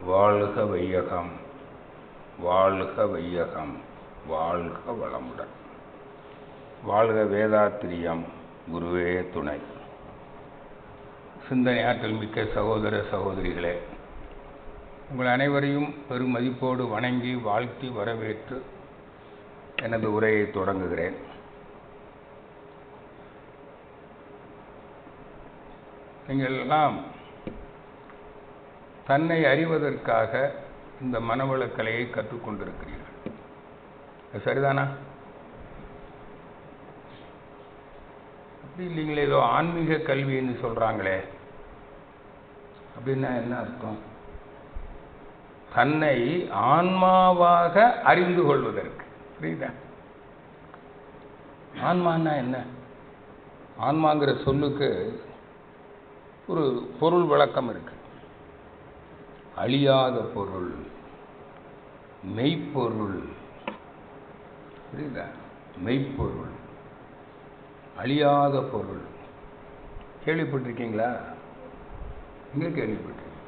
வாழ்க வையகம், வாழ்க வையகம், வாழ்க வளமுடன். வாழ்க வேதாத்திரியம், குருவே துணை. சிந்தனை ஆற்றல் மிக்க சகோதர சகோதரிகளே, உங்கள் அனைவரையும் பெருமதிப்போடு வணங்கி வாழ்த்தி வரவேற்று எனது உரையை தொடங்குகிறேன். நீங்கள் எல்லாம் தன்னை அறிவதற்காக இந்த மனவளக்கலையை கற்றுக்கொண்டிருக்கிறீர்கள். சரிதானா? அப்படி இல்லைங்களே, ஏதோ ஆன்மீக கல்வின்னு சொல்றாங்களே, அப்படின்னா என்ன அர்த்தம்? தன்னை ஆன்மாவாக அறிந்து கொள்வதற்கு. புரியுதா? ஆன்மான்னா என்ன? ஆன்மாங்கிற சொல்லுக்கு ஒரு பொருள் விளக்கம் இருக்கு. அழியாத பொருள், மெய்ப்பொருள். புரியுதா? மெய்ப்பொருள், அழியாத பொருள். கேள்விப்பட்டிருக்கீங்களா? எங்கே கேள்விப்பட்டிருக்கீங்க?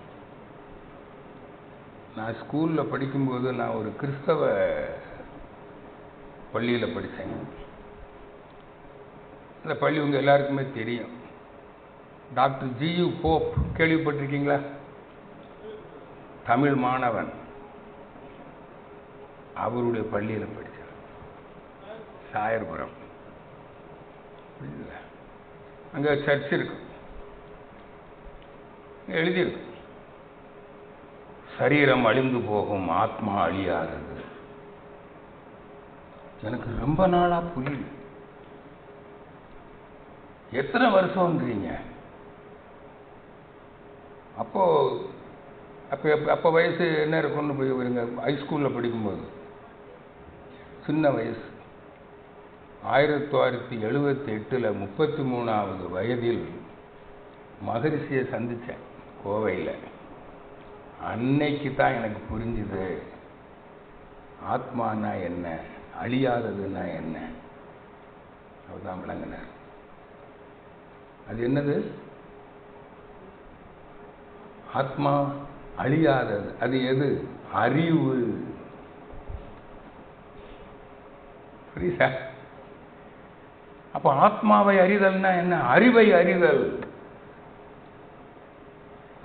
நான் ஸ்கூலில் படிக்கும்போது நான் ஒரு கிறிஸ்தவ பள்ளியில் படித்தேன். அந்த பள்ளி உங்கள் எல்லாருக்குமே தெரியும். டாக்டர் ஜியு போப் கேள்விப்பட்டிருக்கீங்களா? தமிழ் மாணவன். அவருடைய பள்ளியில் படித்தார், சாயர்புரம். அங்கே சர்ச் இருக்கு, எழுதியிருக்கு, சரீரம் அழிந்து போகும், ஆத்மா அழியாதது. எனக்கு ரொம்ப நாளா புரியல. எத்தனை வருஷம்ன்றீங்க? அப்போ வயசு என்ன இருக்கும்னு போய் வருங்க. ஹைஸ்கூலில் படிக்கும்போது சின்ன வயசு. 1978 33வது வயதில் மகரிஷியை சந்தித்தேன் கோவையில். அன்னைக்கு தான் எனக்கு புரிஞ்சுது ஆத்மானா என்ன, அழியாததுன்னா என்ன. அதுதான் விளங்கினார். அது என்னது? ஆத்மா அழியாதது. அது எது? அறிவு. புரியுதா? அப்ப ஆத்மாவை அறிதல்னா என்ன? அறிவை அறிதல்.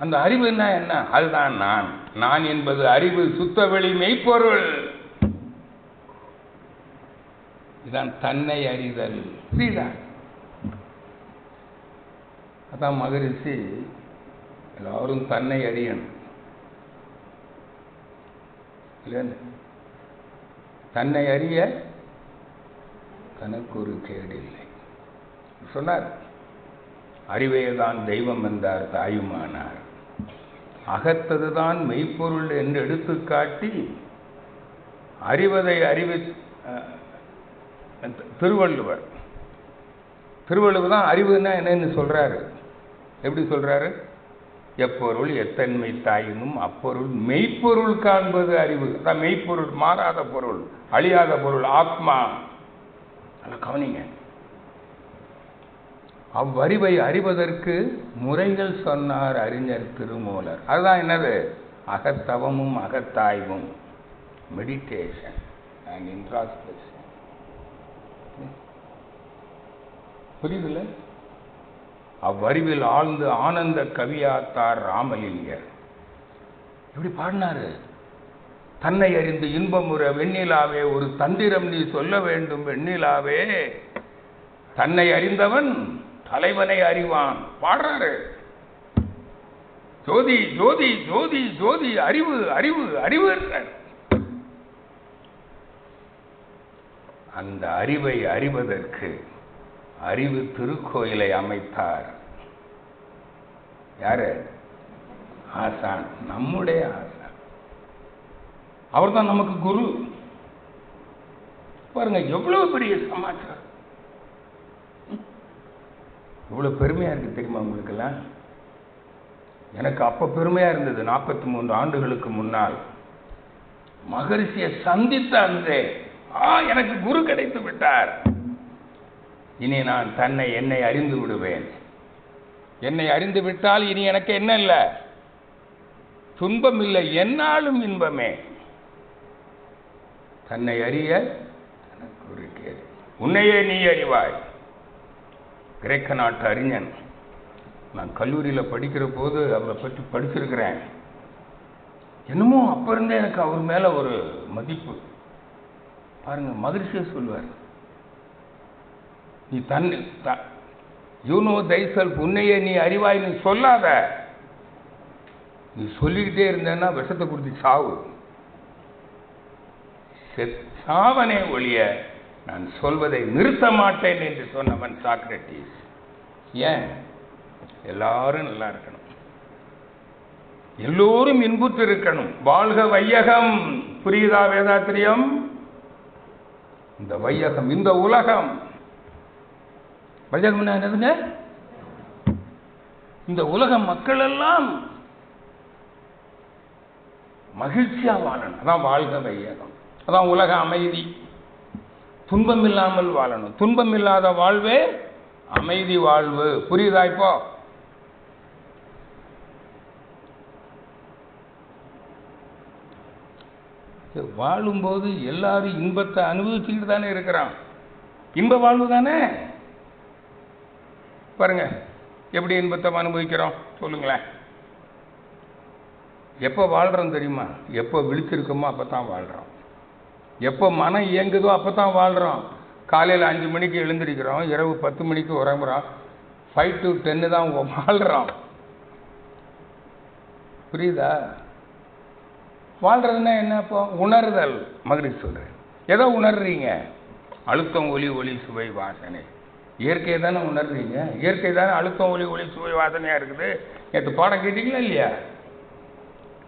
அந்த அறிவுன்னா என்ன? அதுதான் நான். நான் என்பது அறிவு, சுத்தவெளி, மெய்ப்பொருள். இதுதான் தன்னை அறிதல். புரியுதா? அதான் மகரிஷி எல்லாரும் தன்னை அறியணும். தன்னை அறிய தனக்கு ஒரு கேடு இல்லை சொன்னார். அறிவையதான் தெய்வம் என்றார் தாயுமானார். அகத்ததுதான் மெய்ப்பொருள் என்று எடுத்துக்காட்டி அறிவதை திருவள்ளுவர் தான் அறிவுன்னா என்னன்னு சொல்றாரு. எப்படி சொல்றாரு? எப்பொருள் எத்தன்மை தாயினும் அப்பொருள் மெய்ப்பொருள் காண்பது அறிவு. அதான் மெய்ப்பொருள், மாறாத பொருள், அழியாத பொருள், ஆத்மா. அதை கவனிங்க. அவ்வறிவை அறிவதற்கு முறைகள் சொன்னார் அறிஞர் திருமூலர். அதுதான் என்னது? அகத்தவமும் அகத்தாய்வும், மெடிடேஷன் அண்ட் இன்ட்ராஸ்பெக்ஷன். புரியுதுல்ல? அவ்வறிவில் ஆழ்ந்து ஆனந்த கவியாத்தார் ராமலிங்கர். எப்படி பாடினாரு? தன்னை அறிந்து இன்பமுற வெண்ணிலாவே ஒரு தந்திரம் நீ சொல்ல வேண்டும் வெண்ணிலாவே. தன்னை அறிந்தவன் தலைவனை அறிவான். பாடுறாரு. ஜோதி ஜோதி ஜோதி ஜோதி, அறிவு அறிவு அறிவு. அந்த அறிவை அறிவதற்கு அறிவு திருக்கோயிலை அமைத்தார். யாரு? ஆசான், நம்முடைய ஆசான். அவர் தான் நமக்கு குரு. பாருங்க எவ்வளவு பெரிய சமாச்சாரம். இவ்வளவு பெருமையா இருக்கு தெரியுமா உங்களுக்கெல்லாம்? எனக்கு அப்ப பெருமையா இருந்தது. 43 ஆண்டுகளுக்கு முன்னால் மகரிஷியை சந்தித்த அன்றே எனக்கு குரு கிடைத்து விட்டார். இனி நான் என்னை அறிந்து விடுவேன். என்னை அறிந்து விட்டால் இனி எனக்கு என்ன இல்லை? துன்பம் இல்லை, என்னாலும் இன்பமே. தன்னை அறிய எனக்கு ஒரு கேள்வி, உன்னையே நீ அறிவாய். கிரேக்க நாட்டு அறிஞன், நான் கல்லூரியில் படிக்கிற போது அவரை பற்றி படிச்சிருக்கிறேன். என்னமோ அப்ப இருந்தே எனக்கு அவர் மேல ஒரு மதிப்பு. பாருங்க, மகிழ்ச்சியை சொல்வார், நீ யூ நோ தைசெல்ஃப், உன்னையே நீ அறிவாய். நீ சொல்லாத, நீ சொல்லிக்கிட்டே இருந்தேன்னா விஷத்தை குடிச்சு சாவு. சாவனே ஒழிய நான் சொல்வதை நிறுத்த மாட்டேன் என்று சொன்னவன் சாக்ரட்டிஸ். ஏன்? எல்லாரும் நல்லா இருக்கணும், எல்லோரும் இன்புற்று இருக்கணும். வாழ்க வையகம். புரியுதா வேதாத்திரியம்? இந்த வையகம், இந்த உலகம். வையகம் என்னதுங்க? இந்த உலக மக்கள் எல்லாம் மகிழ்ச்சியா வாழணும். அதான் வாழ்க வையகம், அதான் உலக அமைதி. துன்பம் இல்லாமல் வாழணும். துன்பம் இல்லாத வாழ்வே அமைதி வாழ்வு. புரியுதா? இப்போ வாழும்போது எல்லாரும் இன்பத்தை அனுபவிச்சுக்கிட்டு தானே இருக்கிறான். இன்ப வாழ்வு தானே. பாருங்க, எப்படி இன்பத்தை அனுபவிக்கிறோம் சொல்லுங்களேன். எப்போ வாழ்கிறோம் தெரியுமா? எப்போ விழிச்சிருக்கோமோ அப்போ தான் வாழ்கிறோம். எப்போ மனம் இயங்குதோ அப்போ தான் வாழ்கிறோம். காலையில் 5 மணிக்கு எழுந்திருக்கிறோம், இரவு 10 மணிக்கு உறங்குறோம். 5 to 10 தான் வாழ்கிறோம். புரியுதா? வாழ்கிறதுனா என்ன? இப்போ உணர்தல். மகிழ்ச்சி சொல்கிறேன். எதோ உணர்றீங்க? அழுத்தம், ஒலி, ஒளி, சுவை, வாசனை. இயற்கை தானே உணர்றீங்க. இயற்கை தானே அழுத்தம், ஒலி, ஒளி, சுவை, வாசனையாக இருக்குது. நேற்று பாடம் கேட்டீங்களா இல்லையா?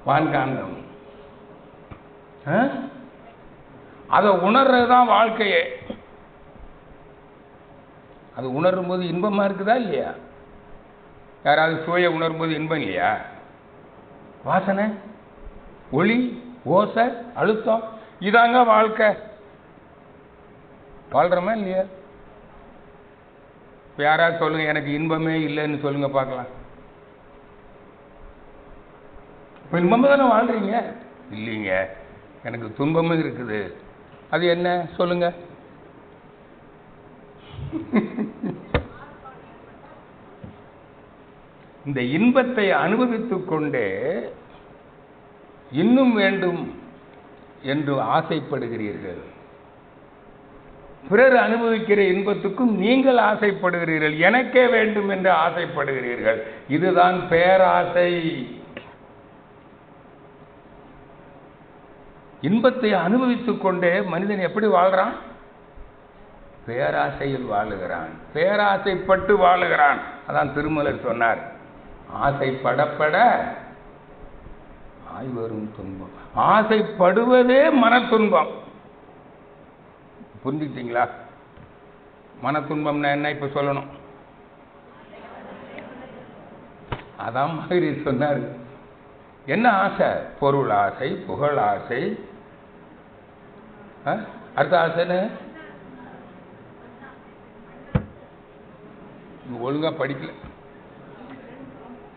வான்காந்தம். அதை உணர்றது தான் வாழ்க்கையே. அது உணரும் போது இன்பமா இருக்குதா இல்லையா? யாராவது சுவையை உணரும் போது இன்பம் இல்லையா? வாசனை, ஒளி, ஓசை, அழுத்தம், இதாங்க வாழ்க்கை. வாழ்றோமா இல்லையா? இப்போ யாராவது சொல்லுங்க, எனக்கு இன்பமே இல்லைன்னு சொல்லுங்க பார்க்கலாம். இப்போ இன்பமாக தானே வாழ்றீங்க? இல்லைங்க, எனக்கு துன்பமும் இருக்குது. அது என்ன சொல்லுங்க? இந்த இன்பத்தை அனுபவித்துக் கொண்டே இன்னும் வேண்டும் என்று ஆசைப்படுகிறீர்கள். பிறர் அனுபவிக்கிற இன்பத்துக்கும் நீங்கள் ஆசைப்படுகிறீர்கள். எனக்கே வேண்டும் என்று ஆசைப்படுகிறீர்கள். இதுதான் பேராசை. இன்பத்தை அனுபவித்துக் கொண்டே மனிதன் எப்படி வாழ்றான்? பேராசையில் வாழுகிறான், பேராசைப்பட்டு வாழுகிறான். அதான் திருமலர் சொன்னார், ஆசைப்படப்பட ஆய் வரும் துன்பம். ஆசைப்படுவதே மன துன்பம். புரிஞ்சுக்கிட்டீங்களா? மன துன்பம்னா என்ன இப்ப சொல்லணும்? அதான் மாதிரி சொன்னார். என்ன ஆசை? பொருள் ஆசை, புகழ் ஆசை. அடுத்த ஆசைன்னு ஒழுங்கா படிக்கல.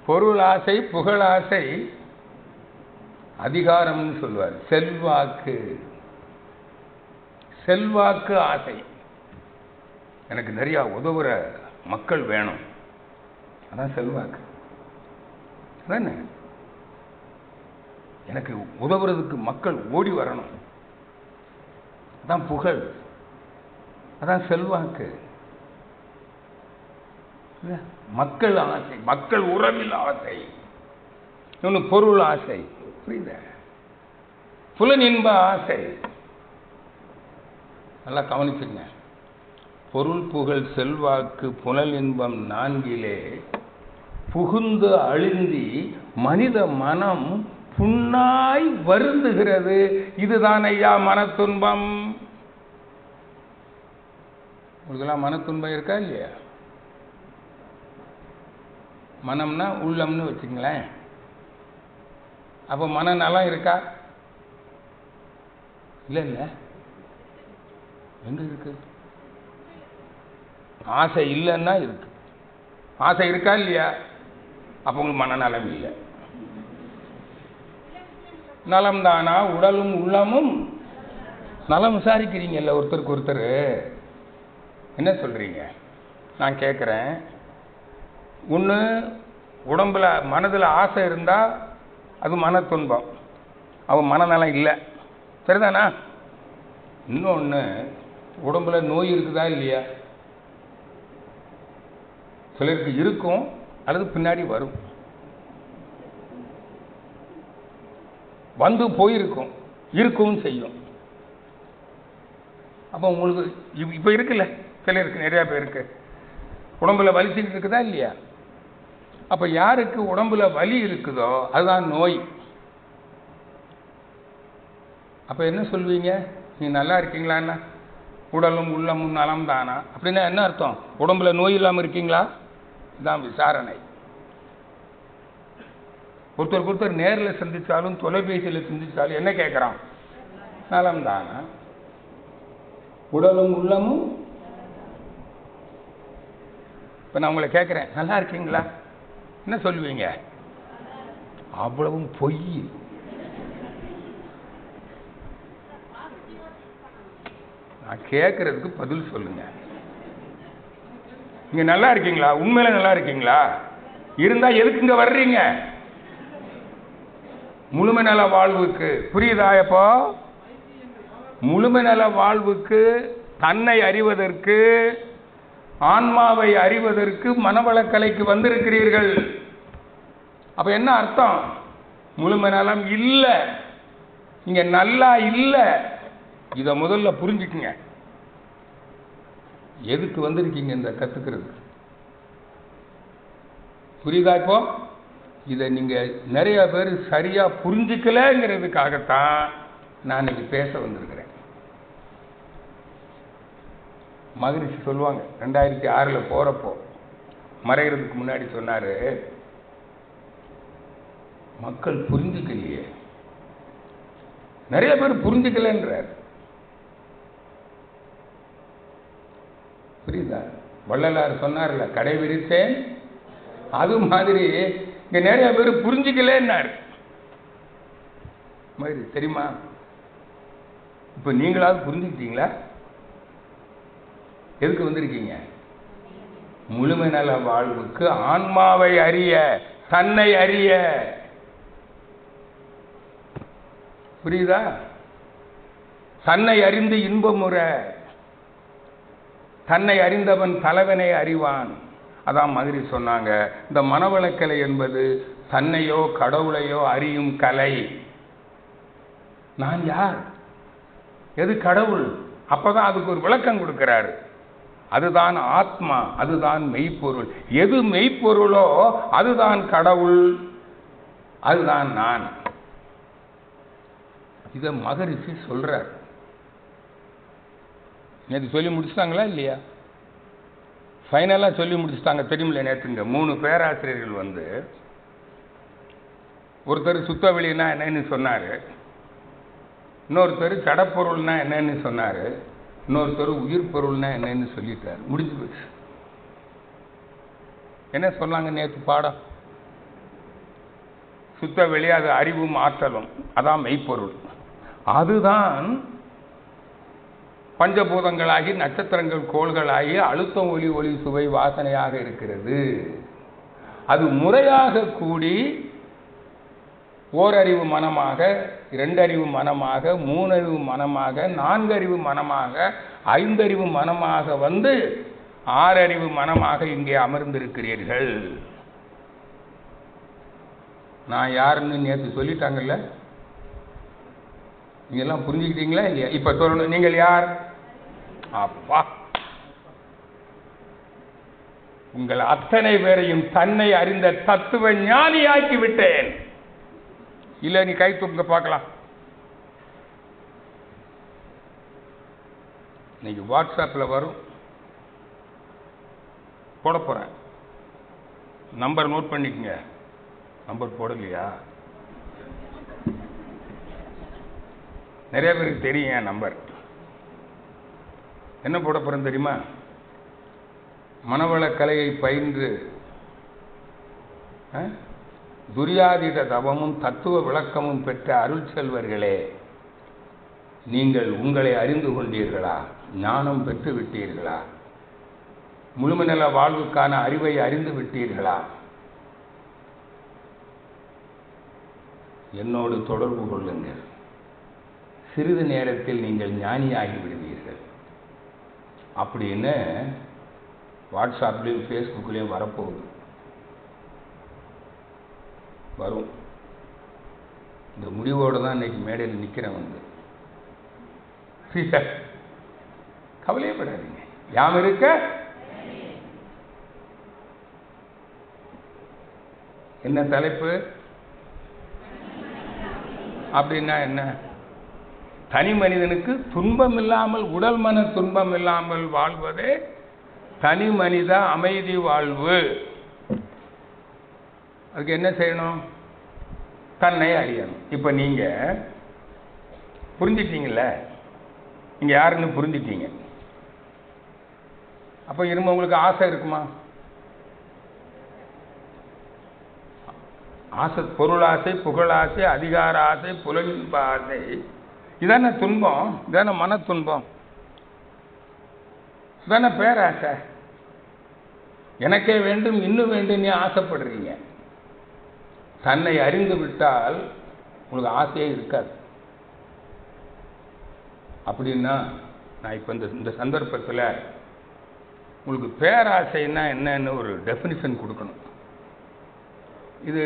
பொருள் ஆசை, புகழ் ஆசை, அதிகாரம்னு சொல்லுவார். செல்வாக்கு, செல்வாக்கு ஆசை. எனக்கு நிறைய உதவுற மக்கள் வேணும், அதான் செல்வாக்கு. அதானே? எனக்கு உதவுறதுக்கு மக்கள் ஓடி வரணும், அதான் புகழ், அதான் செல்வாக்கு. மக்கள் ஆசை, மக்கள் உறவில் ஆசை. இன்னொன்று பொருள் ஆசை. புரியுத? புலனின்ப ஆசை. நல்லா கவனிச்சுங்க. பொருள், புகழ், செல்வாக்கு, புனல் இன்பம் நான்கிலே புகுந்து அழிந்தி மனித மனம் புண்ணாய் வருந்துகிறது. இதுதான் ஐயா மன துன்பம். உங்களுக்கெல்லாம் மன துன்பம் இருக்கா இல்லையா? மனம்னா உள்ளம்னு வச்சுங்களேன். அப்போ மனநலம் இருக்கா? இல்லை இல்லை. எங்க இருக்கு? ஆசை இல்லைன்னா இருக்கு. ஆசை இருக்கா இல்லையா? அப்போ உங்களுக்கு மனநலம் இல்லை. நலம்தானா? உடலும் உள்ளமும் நலம் விசாரிக்கிறீங்கல்ல ஒருத்தருக்கு ஒருத்தர். என்ன சொல்றீங்க? நான் கேட்குறேன். ஒன்று, உடம்புல மனதில் ஆசை இருந்தால் அது மன துன்பம், அவன் மனநலம் இல்லை, சரிதானா? இன்னொன்று, உடம்புல நோய் இருக்குதா இல்லையா? சிலருக்கு இருக்கும் அல்லது பின்னாடி வரும், வந்து போயிருக்கும், இருக்கவும் செய்யும். அப்போ உங்களுக்கு இப்போ இருக்குல்ல, சிலருக்கு நிறையா பேருக்கு உடம்புல வலிச்சுக்கிட்டு இருக்குதா இல்லையா? அப்போ யாருக்கு உடம்புல வலி இருக்குதோ அதுதான் நோய். அப்போ என்ன சொல்வீங்க? நீ நல்லா இருக்கீங்களான்னா, உடலும் உள்ளமும் நலம் தானா அப்படின்னா என்ன அர்த்தம்? உடம்புல நோய் இல்லாமல் இருக்கீங்களா? இதுதான் விசாரணை. ஒருத்தருக்கு ஒருத்தர் நேரில் சந்திச்சாலும் தொலைபேசியில் சந்திச்சாலும் என்ன கேட்குறான்? நலம் தானா? உடலும் உள்ளமும். இப்போ நான் உங்களை கேட்குறேன், நல்லா இருக்கீங்களா? என்ன சொல்லுவீங்க? அவ்வளவும் பொய். நான் கேட்கறதுக்கு பதில் சொல்லுங்க. நீங்க நல்லா இருக்கீங்களா? உண்மையில நல்லா இருக்கீங்களா? இருந்தா எதுக்கு இங்க வர்றீங்க? முழுமை நல வாழ்வுக்கு. புரியுதா? எப்போ முழுமை நல வாழ்வுக்கு, தன்னை அறிவதற்கு, ஆன்மாவை அறிவதற்கு மனவளக்கலைக்கு வந்திருக்கிறீர்கள். அப்ப என்ன அர்த்தம்? முழுமை நலம் இல்லை, இங்க நல்லா இல்லை. இத முதல்ல புரிஞ்சுக்குங்க. எதுக்கு வந்திருக்கீங்க? இந்த கத்துக்கிறது. புரியுதா? இப்போ இதை நீங்க நிறைய பேர் சரியா புரிஞ்சுக்கலங்கிறதுக்காகத்தான் நான் இன்னைக்கு பேச வந்திருக்கிறேன். மகரிஷி சொல்லுவாங்க, 2006 போறப்போ மறைகிறதுக்கு முன்னாடி சொன்னாரு, மக்கள் புரிஞ்சுக்கலையே, நிறைய பேர் புரிஞ்சுக்கலன்றார். புரியுதா? வள்ளலார் சொன்னார்ல, கடை விரித்தேன், அது மாதிரி இங்க நிறைய பேர் புரிஞ்சுக்கலன்னாரு. மாதிரி தெரியுமா? இப்ப நீங்களாவது புரிஞ்சுக்கிட்டீங்களா? எதுக்கு வந்திருக்கீங்க? முழுமை நல வாழ்வுக்கு, ஆன்மாவை அறிய, தன்னை அறிய. புரியுதா? தன்னை அறிந்து இன்பமுற, தன்னை அறிந்தவன் தலைவனை அறிவான். அதான் மாதிரி சொன்னாங்க, இந்த மனவளக்கலை என்பது தன்னையோ கடவுளையோ அறியும் கலை. நான் யார்? எது கடவுள்? அப்பதான் அதுக்கு ஒரு விளக்கம் கொடுக்கிறாரு. அதுதான் ஆத்மா, அதுதான் மெய்ப்பொருள். எது மெய்ப்பொருளோ அதுதான் கடவுள், அதுதான் நான். இத மகரிஷி சொல்றார். நேற்று சொல்லி முடிச்சிட்டாங்களா இல்லையா? ஃபைனலா சொல்லி முடிச்சுட்டாங்க. தெரியுமில்ல, நேற்றுங்க 3 பேராசிரியர்கள் வந்து, ஒருத்தர் சுத்த வெளினா என்னன்னு சொன்னாரு, இன்னொருத்தர் கடப்பொருள்னா என்னன்னு சொன்னாரு, இன்னொருத்தர் உயிர் பொருள்னா என்னன்னு சொல்லிட்டாரு. முடிஞ்சு போச்சு. என்ன சொன்னாங்க நேற்று பாடம்? சுத்த வெளி அது அறிவும் ஆற்றலும், அதான் மெய்ப்பொருள். அதுதான் பஞ்சபூதங்களாகி, நட்சத்திரங்கள் கோள்களாகி, அழுத்தம் ஒளி ஒளி சுவை வாசனையாக இருக்கிறது. அது முறையாக கூடி ஓரறிவு மனமாக, 2 அறிவு மனமாக, 3 அறிவு மனமாக, 4 அறிவு மனமாக, 5 அறிவு மனமாக வந்து 6 அறிவு மனமாக இங்கே அமர்ந்திருக்கிறீர்கள். நான் யாருன்னு நேற்று சொல்லிட்டாங்கல்ல, நீங்க எல்லாம் புரிஞ்சுக்கிட்டீங்களா இல்லையா? இப்ப சொல்லணும், நீங்கள் யார்? அப்பா, உங்கள் அத்தனை பேரையும் தன்னை அறிந்த தத்துவ ஞானியாக்கி விட்டேன். இல்ல நீ கை தூக்க பார்க்கலாம். இன்னைக்கு வாட்ஸ்அப்ல வரும், போட போறேன். நம்பர் நோட் பண்ணிக்கங்க. நம்பர் போடலையா? நிறைய பேருக்கு தெரியும் என் நம்பர். என்ன போட போறேன் தெரியுமா? மனவள கலையை பயின்று துரியாதீத தவமும் தத்துவ விளக்கமும் பெற்ற அருள் செல்வர்களே, நீங்கள் உங்களை அறிந்து கொண்டீர்களா? ஞானம் பெற்று விட்டீர்களா? முழுமநல வாழ்வுக்கான அறிவை அறிந்து விட்டீர்களா? என்னோடு தொடர்பு கொள்ளுங்கள். சிறிது நேரத்தில் நீங்கள் ஞானியாகி விடுவீர்கள் அப்படின்னு வாட்ஸ்அப்லேயும் ஃபேஸ்புக்லேயும் வரப்போகுது. வரும். இந்த முடிவோடு தான் இன்னைக்கு மேடையில் நிற்கிறேன். வந்து கவலையப்படாதீங்க. யாம் இருக்க என்ன தலைப்பு அப்படின்னா என்ன? தனி மனிதனுக்கு துன்பம் இல்லாமல், உடல் மன துன்பம் இல்லாமல் வாழ்வதே தனி மனித அமைதி வாழ்வு. அதுக்கு என்ன செய்யணும்? தன்னை அறியணும். இப்போ நீங்க புரிஞ்சிட்டீங்கல்ல, நீங்க யாருன்னு புரிஞ்சிட்டீங்க. அப்போ இரும்ப உங்களுக்கு ஆசை இருக்குமா? ஆசை, பொருளாசை, புகழாசை, அதிகார ஆசை, புலனின்ப ஆசை, இதான துன்பம், இதான மன துன்பம், இதான பேராசை. எனக்கே வேண்டும், இன்னும் வேண்டும் நீ ஆசைப்படுறீங்க. தன்னை அறிந்து விட்டால் உங்களுக்கு ஆசையே இருக்காது. அப்படின்னா நான் இப்போ இந்த சந்தர்ப்பத்தில் உங்களுக்கு பேராசைன்னா என்னன்னு ஒரு டெஃபினிஷன் கொடுக்கணும். இது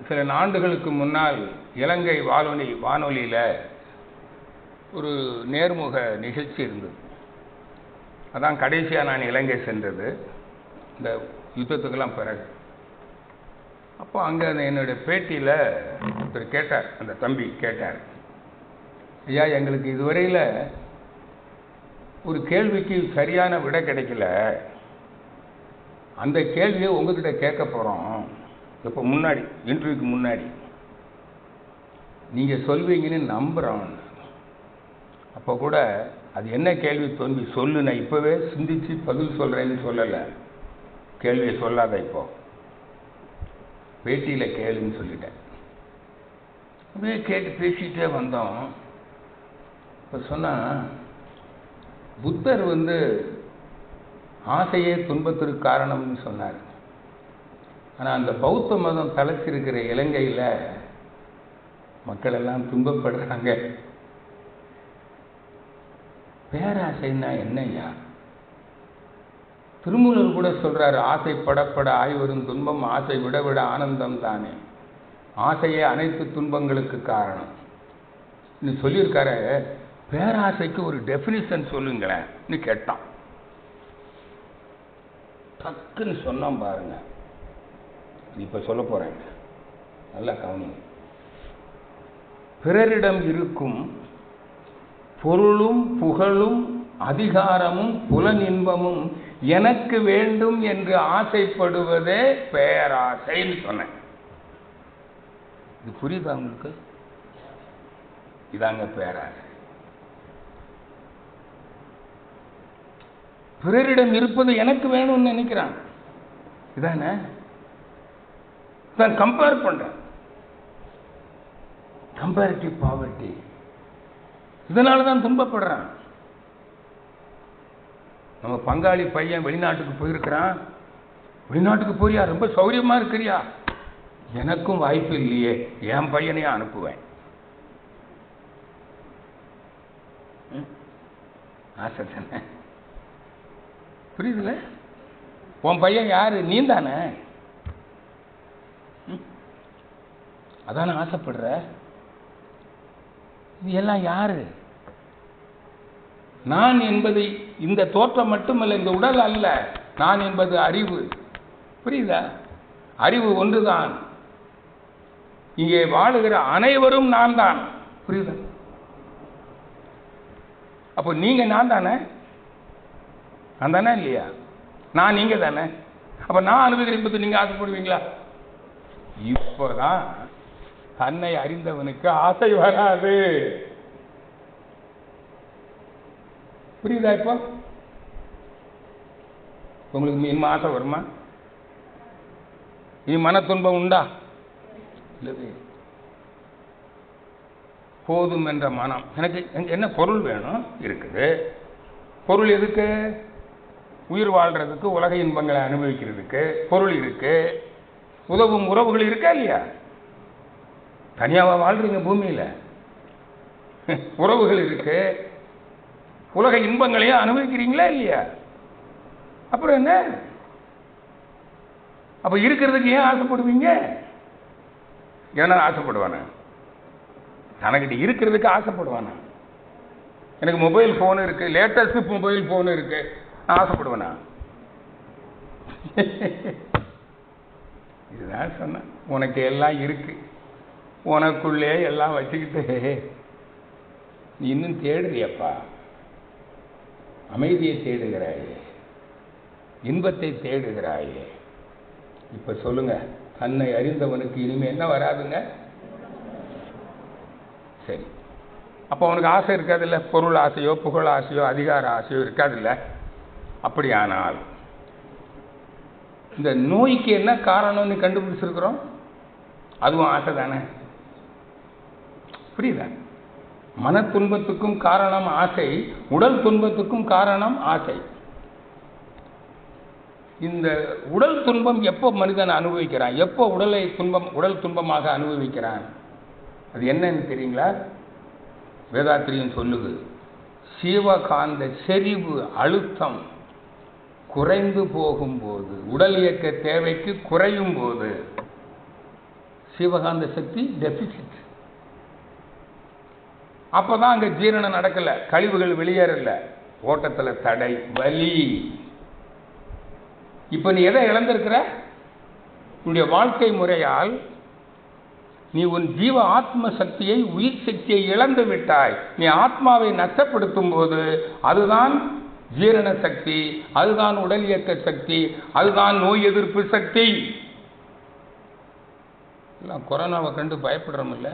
சில ஆண்டுகளுக்கு முன்னால் இலங்கை வானொலியில் ஒரு நேர்முக நிகழ்ச்சி இருந்தது. அதான் கடைசியாக நான் இலங்கை சென்றது இந்த யுத்தத்துக்கெல்லாம் பிறகு. அப்போ அங்கே என்னுடைய பேட்டியில் ஒருத்தர் கேட்டார், அந்த தம்பி கேட்டார், ஐயா எங்களுக்கு இதுவரையில் ஒரு கேள்விக்கு சரியான விடை கிடைக்கல, அந்த கேள்வியை உங்ககிட்ட கேட்க போகிறோம். இப்போ முன்னாடி இன்டர்வியூக்கு முன்னாடி நீங்கள் சொல்வீங்கன்னு நம்புகிறோம். அப்போ கூட அது என்ன கேள்வி தோல்வி சொல்லு, நான் இப்போவே சிந்திச்சு பதில் சொல்கிறேன்னு சொல்லலை. கேள்வியை சொல்லாத, இப்போ பேட்டியில் கேளுன்னு சொல்லிட்டேன். அப்படியே கேட்டு பேசிகிட்டே வந்தோம். இப்போ சொன்னால் புத்தர் ஆசையே துன்பத்திற்கு காரணம்னு சொன்னார். ஆனால் அந்த பௌத்த மதம் தலைச்சிருக்கிற இலங்கையில் மக்கள் எல்லாம் துன்பப்படுறாங்க. பேராசைன்னா என்னையா? திருமூலர் கூட சொல்றாரு, ஆசைப்படப்பட ஆய்வரும் துன்பம், ஆசை விட விட ஆனந்தம் தானே, ஆசையே அனைத்து துன்பங்களுக்கு காரணம் சொல்லியிருக்காரு. பேராசைக்கு ஒரு டெஃபினிஷன் சொல்லுங்களேன்னு கேட்டான். டக்குன்னு சொன்னான் பாருங்க. இப்ப சொல்ல போறேன், நல்லா கவனிங்க. பிறரிடம் இருக்கும் பொருளும் புகழும் அதிகாரமும் புலனின்பமும் எனக்கு வேண்டும் என்று ஆசைப்படுவதே பேராசைன்னு சொன்னேன். இது புரியுதா உங்களுக்கு? இதாங்க பேராசை. பிறரிடம் இருப்பது எனக்கு வேணும்னு நினைக்கிறான். இதானே கம்பேர் பண்றேன். Comparative poverty. இதனாலதான் துன்பப்படுறான். நம்ம பங்காளி பையன் வெளிநாட்டுக்கு போயிருக்கிறான். வெளிநாட்டுக்கு போறியா, ரொம்ப சௌரியமா இருக்கிறியா, எனக்கும் வாய்ப்பு இல்லையே, என் பையனையும் அனுப்புவேன். ஆசை தானே? புரியுதுல? உன் பையன் யாரு? நீ தானே. அதான ஆசைப்படுற. இது எல்லாம் யாரு? நான் என்பது இந்த தோற்றம் மட்டுமல்ல, இந்த உடல் அல்ல. நான் என்பது அறிவு. புரியுதா? அறிவு ஒன்றுதான். இங்கே வாழுகிற அனைவரும் நான் தான். புரியுதா? அப்போ நீங்க நான் தானே? நான் தானே இல்லையா? நான் நீங்க தானே? அப்ப நான் அனுபவிப்பது நீங்க ஆசைப்படுவீங்களா? இப்பதான் தன்னை அறிந்தவனுக்கு ஆசை வராது. புரியுதா? இப்போ உங்களுக்கு இனிமே ஆசை வருமா? இனி மன துன்பம் உண்டா? இல்லவே. போதும் என்ற மனம். எனக்கு என்ன பொருள் வேணும்? இருக்குது. பொருள் எதுக்கு? உயிர் வாழ்றதுக்கு, உலக இன்பங்களை அனுபவிக்கிறதுக்கு பொருள் இருக்கு. உதவும் உறவுகள் இருக்கா இல்லையா? தனியாவா வாழ்றீங்க பூமியில? உறவுகள் இருக்கு. உலக இன்பங்களையும் அனுபவிக்கிறீங்களா இல்லையா? அப்புறம் என்ன? அப்ப இருக்கிறதுக்கு ஏன் ஆசைப்படுவீங்க? ஏன்னா ஆசைப்படுவான? தனக்கிட்ட இருக்கிறதுக்கு ஆசைப்படுவானா? எனக்கு மொபைல் போன் இருக்கு, லேட்டஸ்ட் மொபைல் போன் இருக்கு, நான் ஆசைப்படுவேனா? இதுதான் சொன்னேன். உனக்கு எல்லாம் இருக்கு, உனக்குள்ளே எல்லாம் வச்சுக்கிட்டு நீ இன்னும் தேடுறியப்பா. அமைதியை தேடுகிறாயே, இன்பத்தை தேடுகிறாயே. இப்ப சொல்லுங்க, தன்னை அறிந்தவனுக்கு இனிமே என்ன வராதுங்க? சரி, அப்போ அவனுக்கு ஆசை இருக்காதுல்ல? பொருள் ஆசையோ, புகழ் ஆசையோ, அதிகார ஆசையோ இருக்காதுல்ல? அப்படியானால் இந்த நோய்க்கு என்ன காரணம்னு கண்டுபிடிச்சிருக்கிறோம். அதுவும் ஆசை தானே. புரியுதா? மன துன்பத்துக்கும் காரணம் ஆசை, உடல் துன்பத்துக்கும் காரணம் ஆசை. இந்த உடல் துன்பம் எப்போ மனிதன் அனுபவிக்கிறான்? எப்போ உடல் துன்பமாக அனுபவிக்கிறான்? அது என்னன்னு தெரியுங்களா? வேதாத்திரியம் சொல்லுது, சீவகாந்த செறிவு அழுத்தம் குறைந்து போகும்போது, உடல் இயக்க தேவைக்கு குறையும் போது சீவகாந்த சக்தி டெபிசிட். அப்பதான் அங்க ஜீரணம் நடக்கல, கழிவுகள் வெளியேறல, ஓட்டத்துல தடை, வலி. இப்ப நீ எதை இழந்திருக்கிற? உன்னுடைய வாழ்க்கை முறையால் நீ உன் ஜீவ ஆத்ம சக்தியை, உயிர் சக்தியை இழந்து விட்டாய். நீ ஆத்மாவை நஷ்டப்படுத்தும் போது அதுதான் ஜீரண சக்தி, அதுதான் உடல் இயக்க சக்தி, அதுதான் நோய் எதிர்ப்பு சக்தி. எல்லாம் கொரோனாவை கண்டு பயப்படுறோம் இல்ல?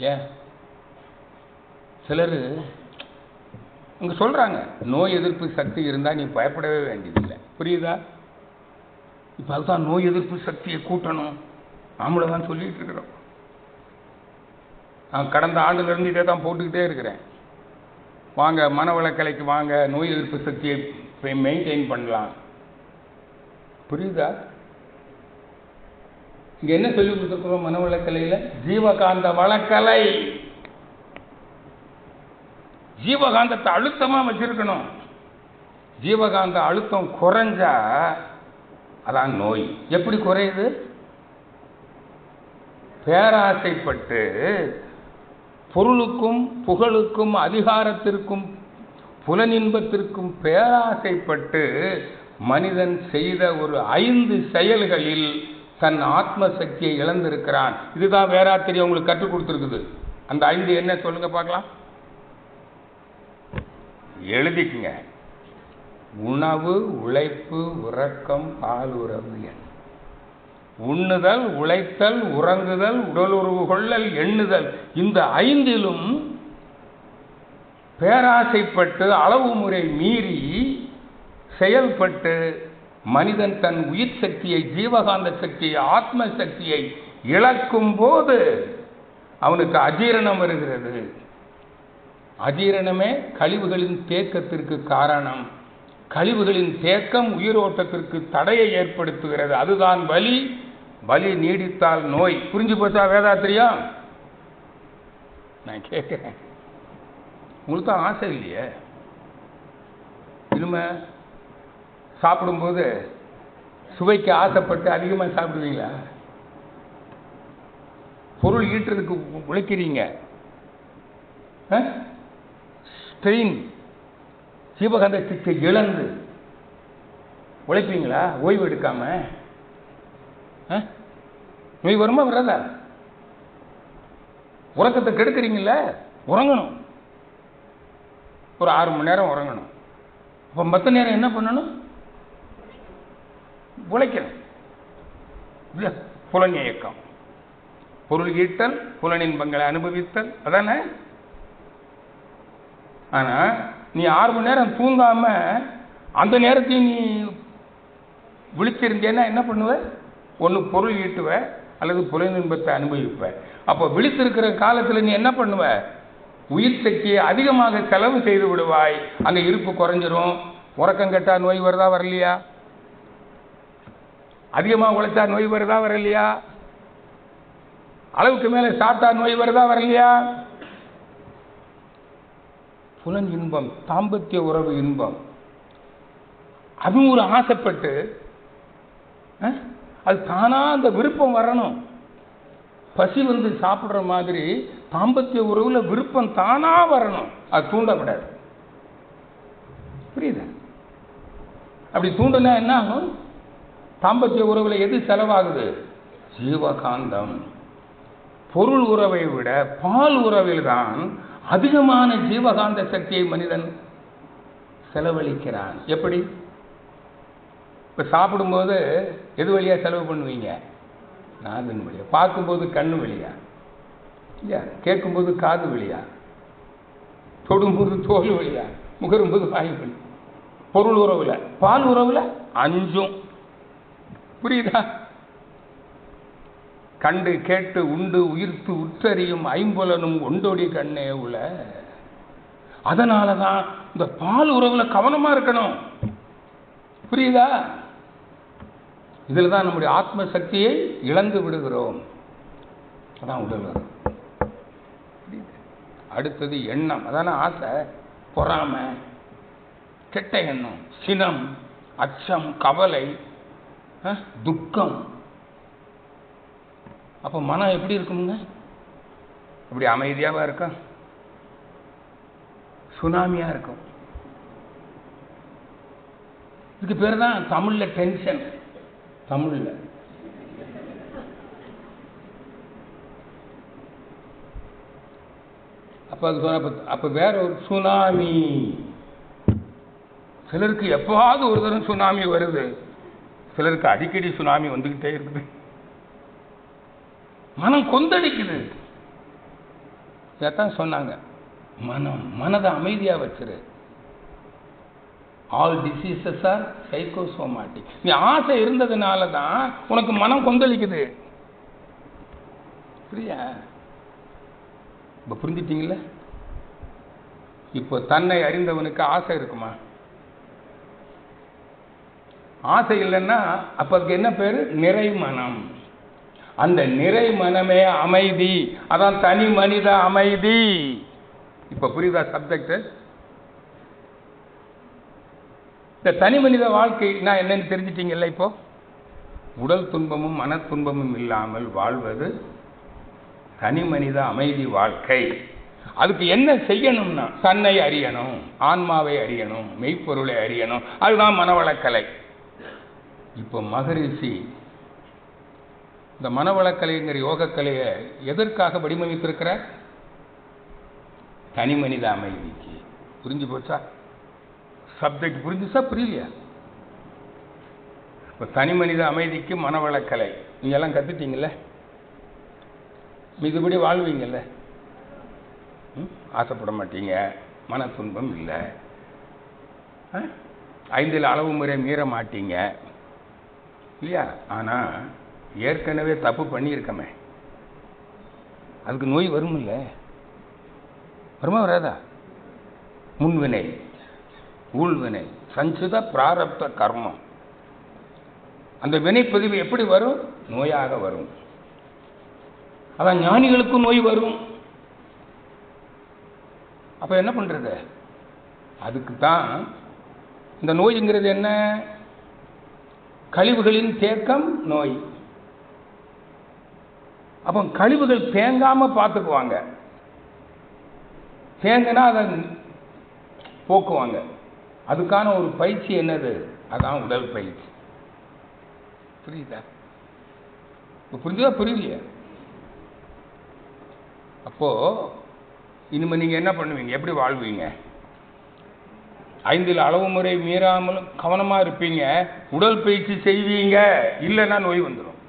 ஏன் சிலர் இங்க சொல்றாங்க, நோய் எதிர்ப்பு சக்தி இருந்தா நீ பயப்படவே வேண்டியதில்லை. புரியுதா? இப்ப அதுதான் நோய் எதிர்ப்பு சக்தியை கூட்டணும், நாமளை தான் சொல்லிட்டு இருக்கிறோம். நான் கடந்த ஆண்டுல இருந்து இதே தான் போட்டுக்கிட்டே இருக்கிறேன். வாங்க மனவளக்கலைக்கு வாங்க, நோய் எதிர்ப்பு சக்தியை மெயின்டைன் பண்ணலாம். புரியுதா? இங்க என்ன சொல்லி கொடுத்துருக்கிறோம் மனவளக்கலையில? ஜீவகாந்த வளக்கலை. ஜீவகாந்தத்தை அழுத்தமா வச்சிருக்கணும். ஜீவகாந்த அழுத்தம் குறைஞ்சா அதான் நோய். எப்படி குறையுது? பேராசைப்பட்டு பொருளுக்கும் புகழுக்கும் அதிகாரத்திற்கும் புலனின்பத்திற்கும் பேராசைப்பட்டு மனிதன் செய்த ஒரு 5 செயல்களில் தன் ஆத்ம சக்தியை இழந்திருக்கிறான். இதுதான் வேதாத்திரியம் உங்களுக்கு கற்றுக் கொடுத்திருக்குது. அந்த 5 என்ன சொல்லுங்க பார்க்கலாம். எழுதிக்குங்க. உணவு, உழைப்பு, உறக்கம், பாலுறவு. உண்ணுதல், உழைத்தல், உறங்குதல், உடலுறவு கொள்ளல், எண்ணுதல். இந்த 5லும் பேராசைப்பட்டு அளவு முறை மீறி செயல்பட்டு மனிதன் தன் உயிர் சக்தியை, ஜீவகாந்த சக்தியை, ஆத்ம சக்தியை இழக்கும் போது அவனுக்கு அஜீரணம் வருகிறது. அஜீரணமே கழிவுகளின் தேக்கத்திற்கு காரணம். கழிவுகளின் தேக்கம் உயிரோட்டத்திற்கு தடையை ஏற்படுத்துகிறது. அதுதான் வலி. வலி நீடித்தால் நோய். புரிஞ்சு போச்சா வேதாத்திரியம்? நான் கேட்கிறேன், உங்களுக்கு தான் ஆசை இல்லையே? இனிமே சாப்பிடும்போது சுவைக்கு ஆசைப்பட்டு அதிகமாக சாப்பிடுவீங்களா? பொருள் ஈட்டுறதுக்கு உழைக்கிறீங்க, ஸ்ட்ரெயின், ஜீவகாந்த சக்தியை இழந்து உழைப்பீங்களா? ஓய்வு எடுக்காம நோய் வருமா வராதா? உறக்கத்தை கெடுக்கிறீங்கள? உறங்கணும், ஒரு 6 மணி நேரம் உறங்கணும். அப்ப மற்ற நேரம் என்ன பண்ணணும்? உழைக்கணும். புலன் இயக்கம், பொருள் ஈட்டல், புலனின்பங்களை அனுபவித்தல், அதானே? ஆனா நீ 6 மணி நேரம் தூங்காம அந்த நேரத்தையும் நீ விழிச்சிருந்தேன்னா என்ன பண்ணுவ? ஒன்று பொருள் ஈட்டுவ, அல்லது புலனின்பத்தை அனுபவிப்ப. அப்போ விழித்திருக்கிற காலத்தில் நீ என்ன பண்ணுவ? உயிர் சக்தியை அதிகமாக செலவு செய்து விடுவாய். அங்கே இருப்பு குறைஞ்சிரும். உறக்கம் கெட்டா நோய் வருதா வரலையா? அதிகமாக உழைச்சா நோய் வருதா வரலையா? அளவுக்கு மேலே சாப்பிட்டா நோய் வருதா வரலையா? புலன் இன்பம், தாம்பத்திய உறவு இன்பம், அதுவும் ஒரு ஆசைப்பட்டு அது தானா அந்த விருப்பம் வரணும். பசி வந்து சாப்பிட்ற மாதிரி தாம்பத்திய உறவுல விருப்பம் தானா வரணும். அது தூண்டப்படாது. புரியுது? அப்படி தூண்டினா என்ன ஆகும்? தாம்பத்திய உறவுல எது செலவாகுது? ஜீவகாந்தம். பொருள் உறவை விட பால் உறவில் தான் அதிகமான ஜீவகாந்த சக்தியை மனிதன் செலவழிக்கிறான். எப்படி? இப்போ சாப்பிடும்போது எது வழியாக செலவு பண்ணுவீங்க? நாவின் வழியா. பார்க்கும்போது கண்ணு வழியா இல்லையா? கேட்கும்போது காது வழியா? தொடும்போது தோல் வழியா? முகரும்போது வாய் வழி. பொருள் உறவுல. பால் உறவுல அஞ்சும். புரியுதா? கண்டு கேட்டு உண்டு உயிர்த்து உற்றறியும் ஐம்புலனும் ஒண்டோடி கண்ணே உள்ள. அதனால தான் இந்த பால் உறவுல கவனமா இருக்கணும். புரியுதா? இதில் தான் நம்முடைய ஆத்ம சக்தியை இழந்து விடுகிறோம். அதான் உடல் வரும். அடுத்தது எண்ணம். அதான ஆசை, பொறாமை, கெட்ட எண்ணம், சினம், அச்சம், கவலை, துக்கம். அப்போ மனம் எப்படி இருக்குங்க? அப்படி அமைதியாவா இருக்கும்? சுனாமியா இருக்கும். இதுக்கு பேர் தான் தமிழ்ல டென்ஷன். தமிழ்ல அப்ப வேற ஒரு சுனாமி. சிலருக்கு எப்பாவது ஒரு தரம் சுனாமி வருது, சிலருக்கு அடிக்கடி சுனாமி வந்துகிட்டே இருக்குது. மனம் கொந்தளிக்குது. இதான் சொன்னாங்க, மனதை அமைதியா வச்சிரு. All diseases are psychosomatic. நீ ஆசை இருந்ததுனால தான் உனக்கு மனம் கொந்தளிக்குது. புரியா? இப்ப புரிஞ்சிட்டீங்களா? இப்போ தன்னை அறிந்தவனுக்கு ஆசை இருக்குமா? ஆசை இல்லைன்னா அப்ப அதுக்கு என்ன பேரு? நிறை மனம். அந்த நிறை மனமே அமைதி. அதான் தனி மனித அமைதி. இப்ப புரியுதா சப்ஜெக்ட்? இந்த தனி மனித வாழ்க்கை நான் என்னன்னு தெரிஞ்சிட்டீங்கல்ல? இப்போ உடல் துன்பமும் மன துன்பமும் இல்லாமல் வாழ்வது தனி மனித அமைதி வாழ்க்கை. அதுக்கு என்ன செய்யணும்னா தன்னை அறியணும், ஆன்மாவை அறியணும், மெய்ப்பொருளை அறியணும். அதுதான் மனவளக்கலை. இப்போ மகரிஷி இந்த மனவளக்கலைங்கிற யோகக்கலையை எதற்காக வடிவமைத்திருக்கிறார்? தனி மனித அமைதிக்கு. புரிஞ்சு போச்சா? சப்ஜெக்ட் புரிஞ்சுச்சா புரியலையா? இப்போ தனி மனித அமைதிக்கு மனவளக்கலை நீங்க எல்லாம் கத்துட்டீங்கல்ல? மிகுபடி வாழ்வீங்கல்ல? ஆசைப்பட மாட்டீங்க, மன துன்பம் இல்லை, 5 அளவு முறை மீற மாட்டீங்க இல்லையா? ஆனா ஏற்கனவே தப்பு பண்ணியிருக்கமே, அதுக்கு நோய் வரும் இல்லை? வருமா வராதா? முன்வினை, ஊழ்வினை, சஞ்சித பிராரப்த கர்மம். அந்த வினைப்பதிவு எப்படி வரும்? நோயாக வரும். அதான் ஞானிகளுக்கும் நோய் வரும். அப்ப என்ன பண்றது? அதுக்கு தான் இந்த நோய்ங்கிறது என்ன? கழிவுகளின் தேக்கம் நோய். அப்போ கழிவுகள் தேங்காம பார்த்துக்குவாங்க, தேங்கினா அதை போக்குவாங்க. அதுக்கான ஒரு பயிற்சி என்னது? அதான் உடல் பயிற்சி. புரியுதா? புரிஞ்சுதா புரியலையா? அப்போ இனிமே நீங்க என்ன பண்ணுவீங்க? எப்படி வாழ்வீங்க? 5 அளவு முறை மீறாமலும் கவனமா இருப்பீங்க, உடல் பயிற்சி செய்வீங்க, இல்லைன்னா நோய் வந்துடும்.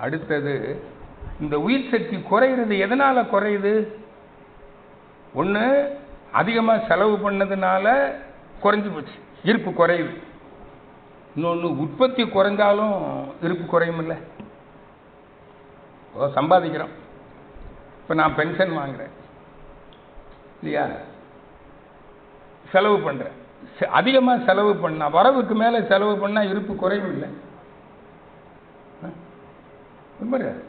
அடுத்தது, இந்த உயிர் சக்தி குறையிறது எதனால குறையுது? ஒன்று, அதிகமாக செலவு பண்ணதுனால குறைஞ்சி போச்சு, ஈர்ப்பு குறையுது. இன்னொன்று, உற்பத்தி குறைஞ்சாலும் இருப்பு குறையும் இல்லை. சம்பாதிக்கிறோம். இப்போ நான் பென்ஷன் வாங்குறேன் இல்லையா, செலவு பண்ணுறேன். அதிகமாக செலவு பண்ணா, வரவுக்கு மேலே செலவு பண்ணால் இருப்பு குறையும் இல்லை.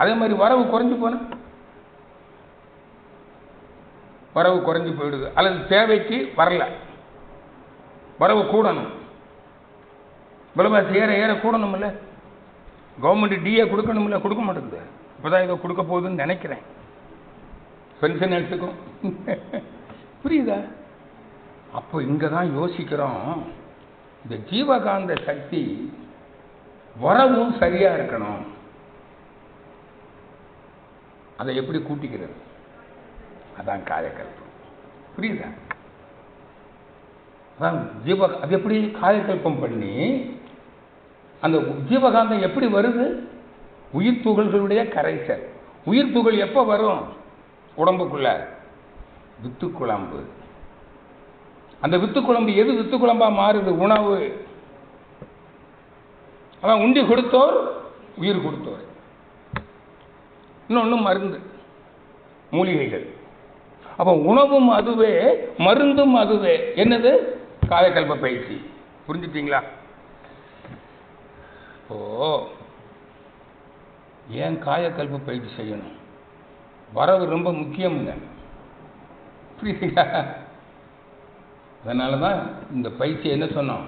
அதே மாதிரி வரவு குறைஞ்சு போன, வரவு குறைஞ்சு போயிடுது. அல்லது தேவைக்கு வரல, வரவு கூடணும், விலைவாசி ஏற ஏற கூடணும் இல்லை. கவர்மெண்ட் டிஏ கொடுக்கணும் இல்லை, கொடுக்க மாட்டேங்குது. இப்போதான் இதை கொடுக்க போகுதுன்னு நினைக்கிறேன். பென்ஷன் எடுத்துக்கும். புரியுதா? அப்போ இங்கே தான் யோசிக்கிறோம், இந்த ஜீவகாந்த சக்தி வரவும் சரியா இருக்கணும். அதை எப்படி கூட்டிக்கிறது? அதான் காயக்கல்பம். புரியுதா? அதான் அது எப்படி காயக்கல்பம் பண்ணி அந்த ஜீவகாந்தம் எப்படி வருது? உயிர் துகள்களுடைய கரைசல். உயிர் துகள் எப்போ வரும் உடம்புக்குள்ள? வித்து குழம்பு. அந்த வித்து குழம்பு எது வித்து குழம்பா மாறுது? உணவு. அதான் உண்டி கொடுத்தோர் உயிர் கொடுத்தோர். இன்னொன்று மருந்து, மூலிகைகள். அப்போ உணவும் அதுவே, மருந்தும் அதுவே. என்னது? காயக்கல்ப பயிற்சி. புரிஞ்சுட்டீங்களா? ஓ, ஏன் காயக்கல்ப பயிற்சி செய்யணும்? வரவு ரொம்ப முக்கியம்ங்க. புரியுதுங்களா? அதனால தான் இந்த பயிற்சி என்ன சொன்னோம்,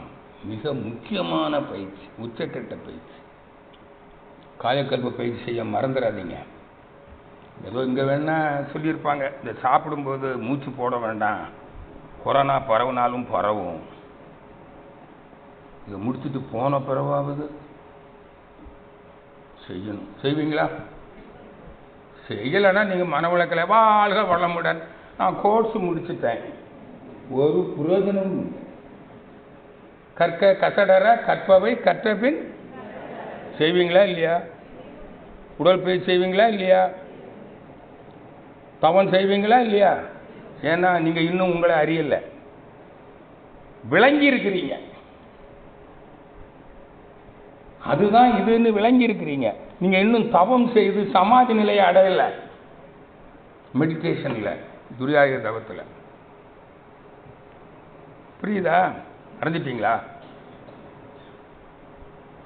மிக முக்கியமான பயிற்சி, உச்சக்கட்ட பயிற்சி. காயக்கல்ப பயிற்சி செய்ய மறந்துடாதீங்க. ஏதோ இங்கே வேணா சொல்லியிருப்பாங்க, இந்த சாப்பிடும்போது மூச்சு போட வேண்டாம், கொரோனா பரவுனாலும் பரவும். இதை முடிச்சுட்டு போன பிறவாவது செய்யணும். செய்வீங்களா? செய்யலைன்னா நீங்கள் மனவளக்கலை வாழ்க வளமுடன், நான் கோர்ஸ் முடிச்சுட்டேன், ஒரு புரோஜனம். கற்க கசடர கற்பவை கற்ற பின் செய்வீங்களா இல்லையா? உடற்பயிற்சி செய்வீங்களா இல்லையா? தவம் செய்வீங்களா இல்லையா? ஏன்னா நீங்கள் இன்னும் உங்களை அறியல, விளங்கி இருக்கிறீங்க. அதுதான் இதுன்னு விளங்கி இருக்கிறீங்க. நீங்க இன்னும் தவம் செய்து சமாதி நிலையை அடையல. மெடிடேஷன்ல, துரியாய தவத்தில். புரியுதா? அடைஞ்சிட்டீங்களா?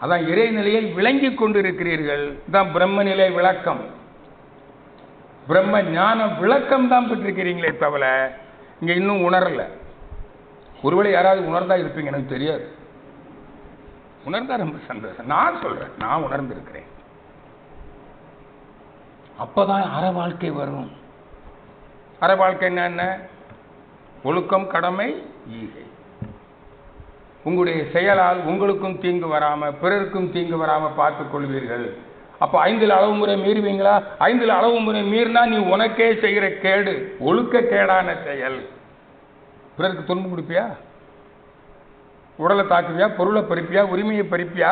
அதான் இறைநிலையை விளங்கி கொண்டிருக்கிறீர்கள். தான் பிரம்ம நிலை விளக்கம், பிரம்ம ஞான விளக்கம் தான் பெற்றிருக்கிறீங்களே தவிர இங்க இன்னும் உணரல. ஒருவேளை யாராவது உணர்ந்தா இருப்பீங்க, எனக்கு தெரியாது. உணர்ந்தா ரொம்ப சந்தோஷம். நான் சொல்றேன், நான் உணர்ந்திருக்கிறேன். அப்பதான் அற வாழ்க்கை வரும். அற வாழ்க்கை என்ன? ஒழுக்கம், கடமை, ஈகை. உங்களுடைய செயலால் உங்களுக்கும் தீங்கு வராம பிறருக்கும் தீங்கு வராம பார்த்துக் கொள்வீர்கள். அப்ப 5 அளவு முறை மீறுவீங்களா? 5 அளவு முறை மீறினா நீ உனக்கே செய்கிற கேடு, ஒழுக்க கேடான செயல். பிறருக்கு துன்பம் கொடுப்பியா? உடலை தாக்குவியா? பொருளை பறிப்பியா? உரிமையை பறிப்பியா?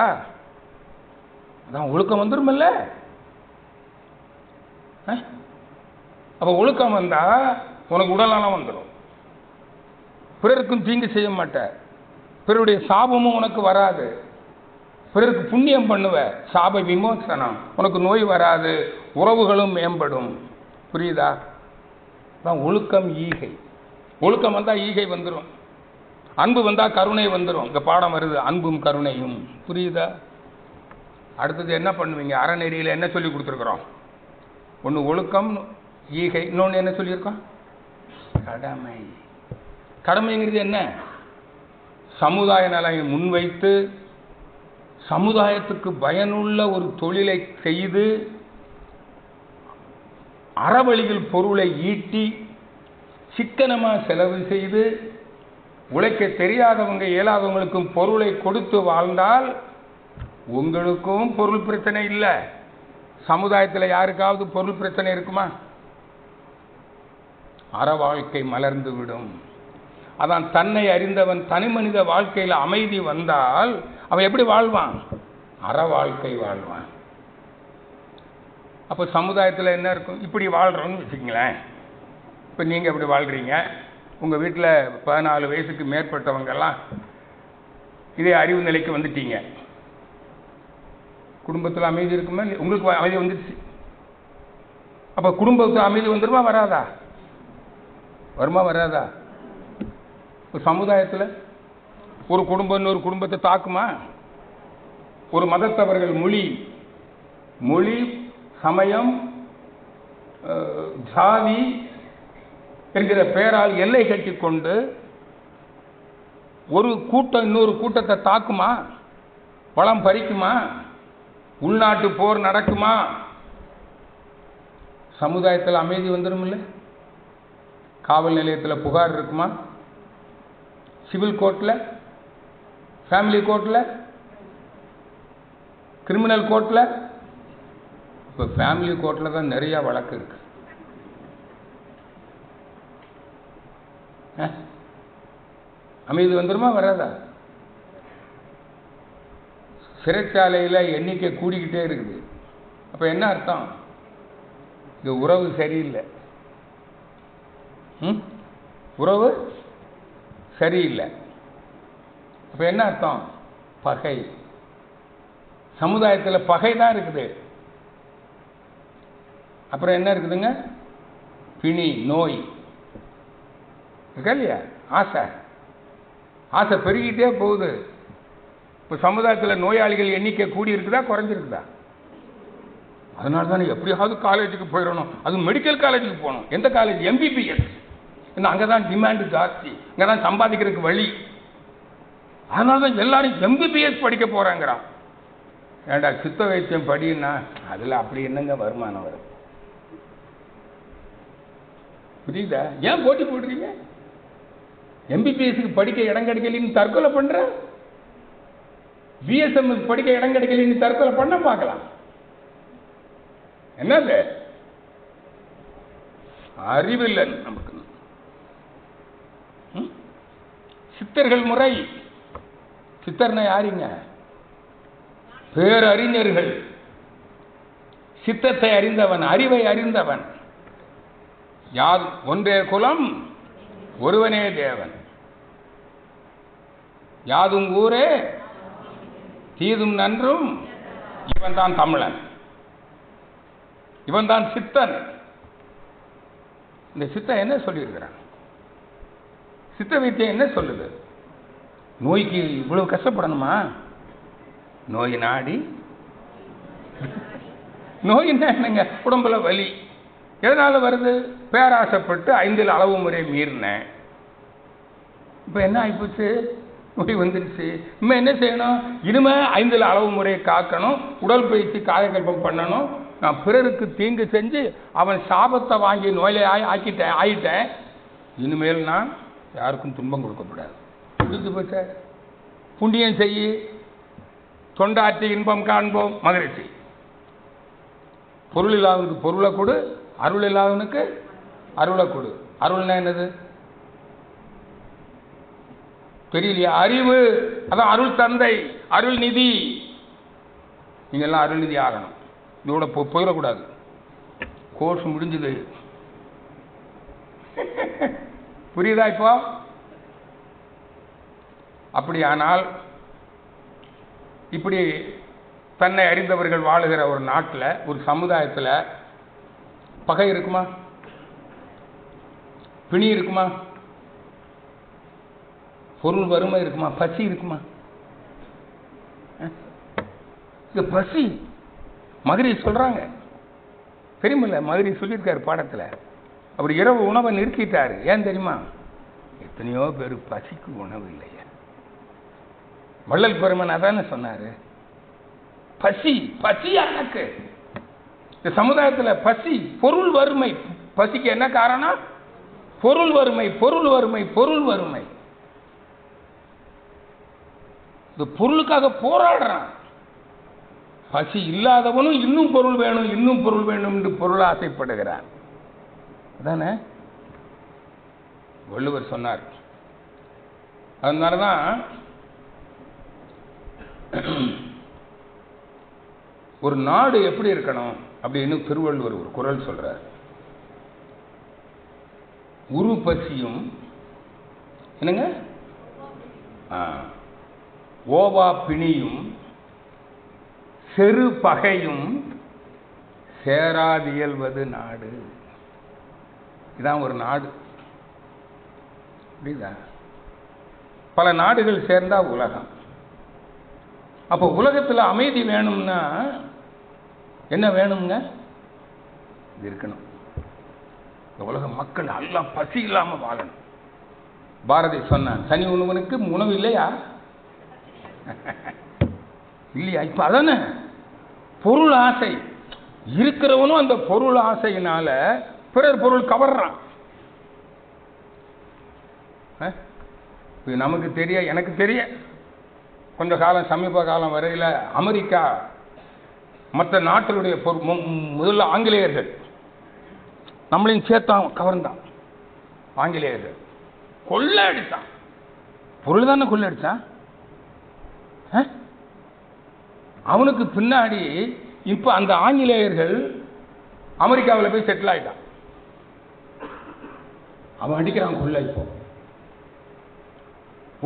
அதான் ஒழுக்கம் வந்துருமில்ல. அப்ப ஒழுக்கம் வந்தா உனக்கு உடல்நலம் வந்துடும். பிறருக்கும் தீங்கு செய்ய மாட்ட, பிறருடைய சாபமும் உனக்கு வராது. பிறருக்கு புண்ணியம் பண்ணுவ, சாப விமோசனம், உனக்கு நோய் வராது, உறவுகளும் மேம்படும். புரியுதா? அதான் ஒழுக்கம், ஈகை. ஒழுக்கம் வந்தா ஈகை வந்துடும், அன்பு வந்தா கருணை வந்துடும். இங்க பாடம் வருது, அன்பும் கருணையும். புரியுதா? அடுத்தது என்ன பண்ணுவீங்க? அறநெறியில என்ன சொல்லி கொடுத்துருக்குறோம்? ஒன்று ஒழுக்கம், ஈகை. இன்னொன்று என்ன சொல்லியிருக்கோம்? கடமை. கடமைங்கிறது என்ன? சமுதாய நலனை முன்வைத்து சமுதாயத்துக்கு பயனுள்ள ஒரு தொழிலை செய்து அறவழியில் பொருளை ஈட்டி சிக்கனமா செலவு செய்து உழைக்க தெரியாதவங்க இயலாதவங்களுக்கும் பொருளை கொடுத்து வாழ்ந்தால் உங்களுக்கும் பொருள் பிரச்சனை இல்லை. சமுதாயத்தில் யாருக்காவது பொருள் பிரச்சனை இருக்குமா? அற வாழ்க்கை மலர்ந்து விடும். அதான் தன்னை அறிந்தவன் தனி மனித வாழ்க்கையில் அமைதி வந்தால் அவன் எப்படி வாழ்வான்? அற வாழ்க்கை வாழ்வான். அப்போ சமுதாயத்தில் என்ன இருக்கும்? இப்படி வாழ்றோம்னு வச்சுக்கங்களேன். இப்போ நீங்கள் எப்படி வாழ்கிறீங்க? உங்கள் வீட்டில் 14 வயசுக்கு மேற்பட்டவங்கெல்லாம் இதே அறிவு நிலைக்கு வந்துட்டீங்க. குடும்பத்தில் அமைதி இருக்குமா? உங்களுக்கு அமைதி வந்துடுச்சு. அப்போ குடும்பத்தில் அமைதி வந்துருமா வராதா? வருமா வராதா? ஒரு சமுதாயத்தில் ஒரு குடும்பம் இன்னொரு குடும்பத்தை தாக்குமா? ஒரு மதத்தவர்கள் மொழி சமயம் ஜாதி என்கிற பெயரால் எல்லை கட்டி கொண்டு ஒரு கூட்டம் இன்னொரு கூட்டத்தை தாக்குமா? வளம் பறிக்குமா? உள்நாட்டு போர் நடக்குமா? சமுதாயத்தில் அமைதி வந்துடும் இல்லை? காவல் நிலையத்தில் புகார் இருக்குமா? சிவில் கோர்ட்டில், ஃபேமிலி கோர்ட்டில், கிரிமினல் கோர்ட்டில். இப்போ ஃபேமிலி கோர்ட்டில் தான் நிறைய வழக்கு இருக்கு. அமைதி வந்துருமா வராதா? சிறைச்சாலையில் எண்ணிக்கை கூடிக்கிட்டே இருக்குது. அப்போ என்ன அர்த்தம்? இது உறவு சரியில்லை. உறவு சரியில்லை. அப்போ என்ன அர்த்தம்? பகை. சமுதாயத்தில் பகை தான் இருக்குது. அப்புறம் என்ன இருக்குதுங்க? பிணி, நோய் இருக்கா இல்லையா? ஆசை பெருகிட்டே போகுது. இப்போ சமுதாயத்தில் நோயாளிகள் எண்ணிக்கை கூடி இருக்குதா குறைஞ்சிருக்குதா? அதனால தானே எப்படியாவது காலேஜுக்கு போயிடணும், அது மெடிக்கல் காலேஜுக்கு போகணும். எந்த காலேஜ்? MBBS. இன்னும் அங்கே தான் டிமாண்டு ஜாஸ்தி, அங்கே தான் சம்பாதிக்கிறதுக்கு வழி. அதனால தான் எல்லாரும் MBBS படிக்க போகிறாங்கிறான். ஏண்டா சித்த வைத்தியம் படின்னா அதில் அப்படி என்னங்க வருமானம் வரும்? புரியுதா? ஏன் போட்டி போடுறீங்க? MBBSக்கு படிக்க இடம் கிடைக்கலன்னு தற்கொலை பண்ற, BSM படிக்க இடம் கிடைக்கலன்னு தற்கொலை பண்ண பார்க்கலாம். என்னது அறிவில்லை நமக்கு. சித்தர்கள் முறை. சித்தர்னா யாருங்க? பேரறிஞர்கள். சித்தத்தை அறிந்தவன், அறிவை அறிந்தவன். யார் ஒன்றே குலம் ஒருவனே தேவன், யாதும் ஊரே தீதும் நன்றும் இவன் தான் தமிழன், இவன் தான் சித்தன். இந்த சித்தன் என்ன சொல்லியிருக்கிறான்? சித்த வைத்தியம் என்ன சொல்லுது? நோய்க்கு இவ்வளவு கஷ்டப்படணுமா? நோய் நாடி. நோயின்னா என்னங்க? உடம்புல வலி. எதனால வருது? பேராசைப்பட்டு 5 அளவு முறை மீறினேன். இப்போ என்ன ஆகிப்போச்சு? நோய் வந்துருச்சு. இனிமே என்ன செய்யணும்? இனிமே 5 அளவு முறையை காக்கணும், உடல் பயிற்சி காயகல்பம் பண்ணணும். நான் பிறருக்கு தீங்கு செஞ்சு அவன் சாபத்தை வாங்கி நோயில ஆயிட்டேன். இனிமேல் நான் யாருக்கும் துன்பம் கொடுக்கக்கூடாது. புரிஞ்சு போச்ச? புண்ணியம் செய்யி, தொண்டாற்றி இன்பம் காண்போம், மகிழ்ச்சி. பொருள் இல்லாதவனுக்கு பொருளை கொடு, அருள் இல்லாதவனுக்கு அருளை கொடு. அருள்னா என்னது தெரியலையா? அறிவு. அதான் அருள் தந்தை, அருள் நிதி. நீங்க எல்லாம் அருள் நிதி ஆகணும். இதோட போயிடக்கூடாது. கோர்ஸ் முடிஞ்சது. புரியுதா? இப்போ அப்படியானால் இப்படி தன்னை அறிந்தவர்கள் வாழுகிற ஒரு நாட்டில், ஒரு சமுதாயத்தில் பகை இருக்குமா? பிணி இருக்குமா? பொருள் வறுமை இருக்குமா? பசி இருக்குமா? இந்த பசி மதுரை சொல்றாங்க தெரியுமில்ல? மதுரை சொல்லியிருக்காரு பாடத்தில். அவர் இரவு உணவை நிறுத்திட்டாரு. ஏன் தெரியுமா? எத்தனையோ பேர் பசிக்கு உணவு இல்லையா. வள்ளல் பெருமன் அதானே சொன்னாரு. பசி எனக்கு. இந்த சமுதாயத்தில் பசி, பொருள் வறுமை. பசிக்கு என்ன காரணம்? பொருள் வறுமை. இந்த பொருளுக்காக போராடுறான். பசி இல்லாதவனும் இன்னும் பொருள் வேணும் என்று பொருள் ஆசைப்படுகிறான். அதானே வள்ளுவர் சொன்னார். அதனாலதான் ஒரு நாடு எப்படி இருக்கணும் அப்படின்னு திருவள்ளுவர் ஒரு குறள் சொல்றார். உரு பசியும் என்னங்க ஓவா பிணியும் செரு பகையும் சேராதியல்வது நாடு. இதான் ஒரு நாடு. புரியுதா? பல நாடுகள் சேர்ந்தா உலகம். அப்போ உலகத்தில் அமைதி வேணும்னா என்ன வேணுங்க? இது இருக்கணும். இந்த உலக மக்கள் எல்லாம் பசி இல்லாம வாழணும். பாரதி சொன்னான், தனி உணவனுக்கு உணவு இல்லையா? இல்லையா? இப்ப அதானே பொருள் ஆசை இருக்கிறவனும் அந்த பொருள் ஆசையினால பிறர் பொருள் கவர்றான். நமக்கு தெரிய, எனக்கு தெரிய கொஞ்ச காலம், சமீப காலம் வரையில் அமெரிக்கா மற்ற நாட்டினுடைய முதல்ல ஆங்கிலேயர்கள் நம்மளையும் சேர்த்தான், கவர்ந்தான். ஆங்கிலேயர்கள் கொள்ள அடித்தான். பொருள் தானே கொள்ள அடித்தான். அவனுக்கு பின்னாடி இப்ப அந்த ஆங்கிலேயர்கள் அமெரிக்காவில் போய் செட்டில் ஆயிட்டான். அவன் அடிக்கிறான் கொள்ள. இப்போ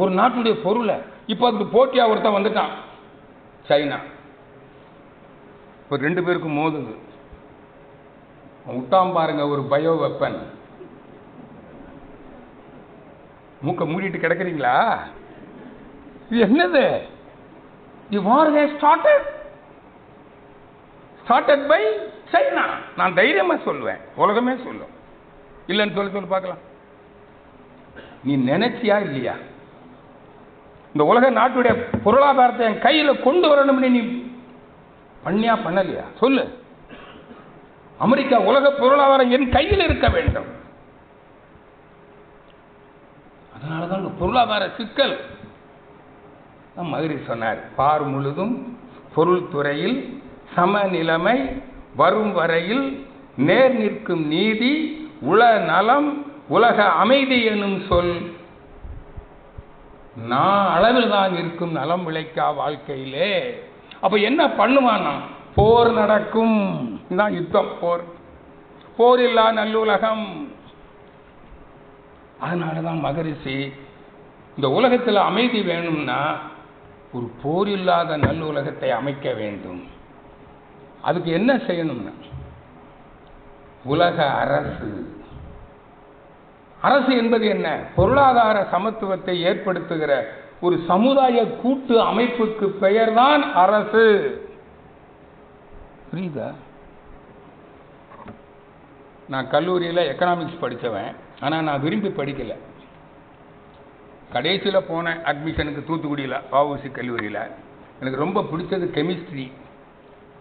ஒரு நாட்டுடைய பொருளை இப்ப அதுக்கு போட்டியா ஒருத்தன் வந்துட்டான், சைனா. இப்ப 2 பேருக்கும் மோதுது. விட்டாம் பாருங்க ஒரு பயோ வெப்பன். மூக்க மூடிட்டு கிடக்குறீங்களா? இது என்னது? The war has started by China. நான் தைரியமா சொல்லுவேன், உலகமே சொல்லும். இல்லைன்னு சொல்லி பார்க்கலாம். நீ நினைச்சியா இல்லையா? இந்த உலக நாட்டுடைய பொருளாதாரத்தை என் கையில கொண்டு வரணும்னு நீ பண்ணியா பண்ணலையா? சொல்லு. அமெரிக்கா உலக பொருளாதாரம் என் கையில் இருக்க வேண்டும். அதனாலதான் பொருளாதார சிக்கல். மதுரை சொன்னார், பார் முழுதும் பொருள் துறையில் சமநிலைமை வரும் வரையில் நேர் நிற்கும் நீதி உல நலம் உலக அமைதி எனும் சொல் நான் அளவில் தான் இருக்கும் நலம் விளைக்கா வாழ்க்கையிலே. அப்ப என்ன பண்ணுவானா? போர் நடக்கும். யுத்தம், போர். போர் இல்லா நல்லுலகம். அதனாலதான் மகரிஷி இந்த உலகத்தில் அமைதி வேணும்னா ஒரு போர் இல்லாத நல்லுலகத்தை அமைக்க வேண்டும். அதுக்கு என்ன செய்யணும்னா உலக அரசு. அரசு என்பது என்ன? பொருளாதார சமத்துவத்தை ஏற்படுத்துகிற ஒரு சமுதாய கூட்டு அமைப்புக்கு பெயர்தான் அரசு. புரியுதா? நான் கல்லூரியில் எக்கனாமிக்ஸ் படித்தவன். ஆனால் நான் விரும்பி படிக்கல. கடைசியில் போனேன் அட்மிஷனுக்கு தூத்துக்குடியில் வஉசி கல்லூரியில். எனக்கு ரொம்ப பிடிச்சது கெமிஸ்ட்ரி.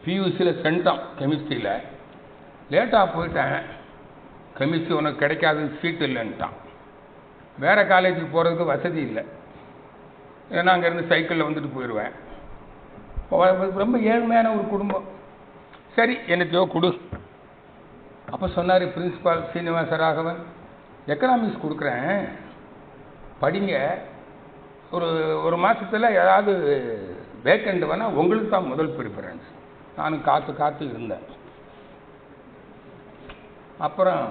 பியூசியில் சென்டம் கெமிஸ்ட்ரியில். லேட்டாக போயிட்டேன். கெமிஸ்ட்ரி உனக்கு கிடைக்காது, சீட் இல்லைன்ட்டான். வேறு காலேஜுக்கு போகிறதுக்கு வசதி இல்லை. ஏன்னா அங்கேருந்து சைக்கிளில் வந்துட்டு போயிடுவேன். ரொம்ப ஏழ்மையான ஒரு குடும்பம். சரி, என்னத்தையோ கொடு. அப்போ சொன்னார் பிரின்சிபால் சீனிவாசராகவன், எக்கனாமிக்ஸ் கொடுக்குறேன், படிங்க. ஒரு மாதத்தில் ஏதாவது வேக்கண்ட் வேணால் உங்களுக்கு தான் முதல் ப்ரிஃபரன்ஸ். நானும் காத்து இருந்தேன். அப்புறம்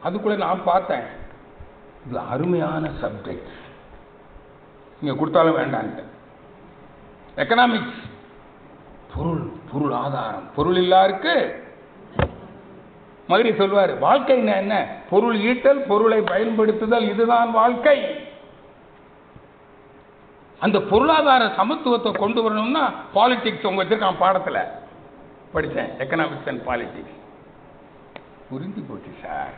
அதுக்குள்ளே நான் பார்த்தேன், இது அருமையான சப்ஜெக்ட், நீங்கள் கொடுத்தாலும் வேண்டான்ட்டு. எக்கனாமிக்ஸ் பொருள் ஆதாரம். பொருள் இல்லாருக்கு மதுரை சொல்வார், வாழ்க்கைன்னா என்ன? பொருள் ஈட்டல், பொருளை பயன்படுத்துதல், இதுதான் வாழ்க்கை. அந்த பொருளாதார சமத்துவத்தை கொண்டு வரணும்னா பாலிடிக்ஸ் உங்க வச்சிருக்கான். பாடத்தில் படித்தேன், எக்கனாமிக்ஸ் அண்ட் பாலிடிக்ஸ். புரிஞ்சு போச்சு சார்.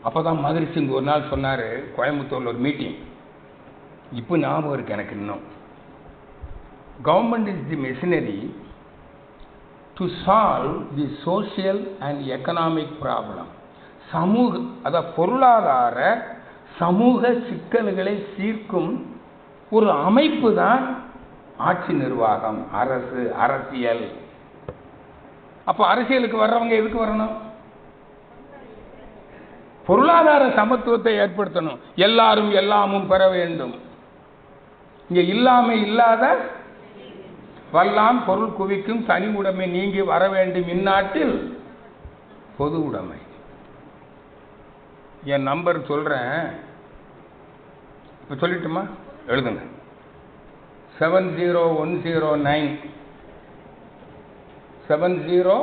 அப்போதான் மதுரை சிங் ஒரு நாள் சொன்னார், கோயம்புத்தூரில் ஒரு மீட்டிங். இப்போ ஞாபகம் இருக்கு எனக்கு இன்னும். Government is the machinery to solve the social and economic problem. அதாவது பொருளாதார சமூக சிக்கல்களை தீர்க்கும் ஒரு அமைப்பு தான் ஆட்சி நிர்வாகம், அரசு, அரசியல். அப்போ அரசியலுக்கு வர்றவங்க எதுக்கு வரணும்? பொருளாதார சமத்துவத்தை ஏற்படுத்தணும். எல்லாரும் எல்லாமும் பெற வேண்டும். இங்க இல்லாம இல்லாத வல்லாம் பொருள் குவிக்கும் தனி உடைமை நீங்கி வர வேண்டும் இந்நாட்டில் பொது உடைமை. என் நம்பர் சொல்றேன், இப்ப சொல்லிட்டுமா? எழுதுங்க. 70109 709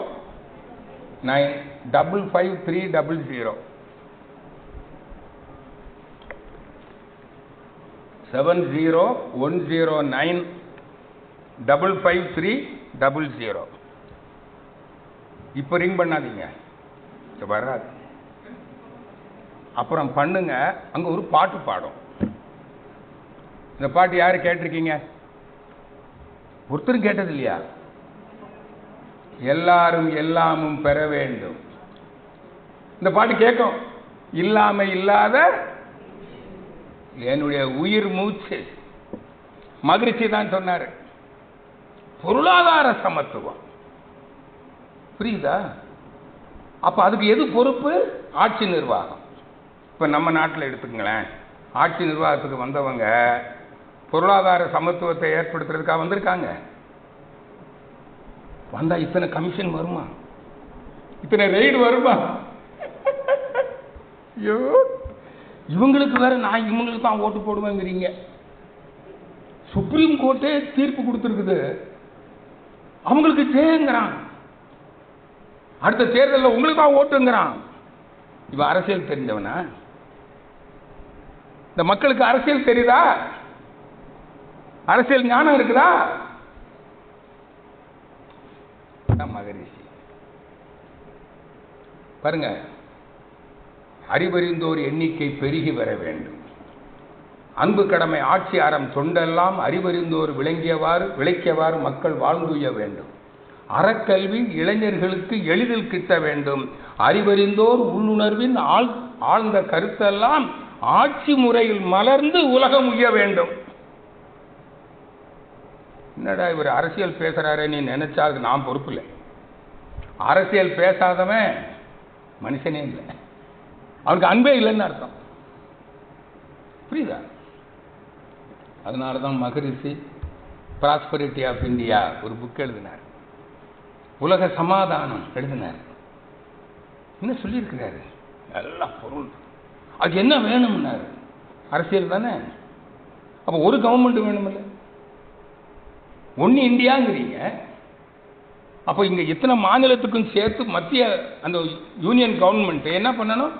55300. இப்போ ரிங் பண்ணாதீங்க, வராது. அப்புறம் பண்ணுங்க. அங்க ஒரு பாட்டு பாடும். இந்த பாட்டு யாரு கேட்டிருக்கீங்க? ஒருத்தரும் கேட்டது இல்லையா? எல்லாரும் எல்லாமும் பெற வேண்டும். இந்த பாட்டு கேட்கும். இல்லாம இல்லாத என்னுடைய உயிர் மூச்சு. மகிழ்ச்சி தான் சொன்னாரு. பொருளாதார சமத்துவம். புரியுதா? அப்ப அதுக்கு எது பொறுப்பு? ஆட்சி நிர்வாகம். இப்ப நம்ம நாட்டில் எடுத்துக்கங்களேன், ஆட்சி நிர்வாகத்துக்கு வந்தவங்க பொருளாதார சமத்துவத்தை ஏற்படுத்துறதுக்காக வந்திருக்காங்க. வந்தா இத்தனை கமிஷன் வருமா? இத்தனை ரெய்டு வருமா? ஐயோ, இவங்களுக்கு வேற நான் இவங்களுக்கு தான் ஓட்டு போடுவேங்கிறீங்க. சுப்ரீம் கோர்ட்டே தீர்ப்பு கொடுத்துருக்குது, அவங்களுக்கு ஜெயங்கிறான். அடுத்த தேர்தலில் உங்களுக்கு தான் ஓட்டுங்கிறான். இவ அரசியல் தெரிஞ்சவனா? இந்த மக்களுக்கு அரசியல் தெரியுதா? அரசியல் ஞானம் இருக்குதா? மகரிஷி பாருங்க, அறிவறிந்தோர் எண்ணிக்கை பெருகி வர வேண்டும். அன்பு கடமை ஆட்சி அறம் தொண்டெல்லாம் அறிவறிந்தோர் விளக்கியவாறு மக்கள் வாழ்ந்துய வேண்டும். அறக்கல்வி இளைஞர்களுக்கு எளிதில் கிட்ட வேண்டும். அறிவறிந்தோர் உள்ளுணர்வின் ஆழ்ந்த கருத்தெல்லாம் ஆட்சி முறையில் மலர்ந்து உலகம் உய்ய வேண்டும். என்னடா இவர் அரசியல் பேசுறாரு நீ நினைச்சா அதுக்கு நான் பொறுப்பு இல்லை. அரசியல் பேசாதவன் மனுஷனே இல்லை, அவனுக்கு அன்பே இல்லைன்னு அர்த்தம். புரியுதா? அதனாலதான் மகரிஷி பிராஸ்பரிட்டி ஆஃப் இந்தியா ஒரு புக் எழுதினார், உலக சமாதானம் எழுதினார். என்ன சொல்லியிருக்கிறாரு? எல்லா பொருள் அது என்ன வேணும்னாரு? அரசியல் தானே. அப்ப ஒரு கவர்மெண்ட் வேணுமில்ல, ஒன்னு இந்தியாங்கிறீங்க. அப்போ இங்க இத்தனை மாநிலத்துக்கும் சேர்த்து மத்திய அந்த யூனியன் கவர்மெண்ட் என்ன பண்ணணும்?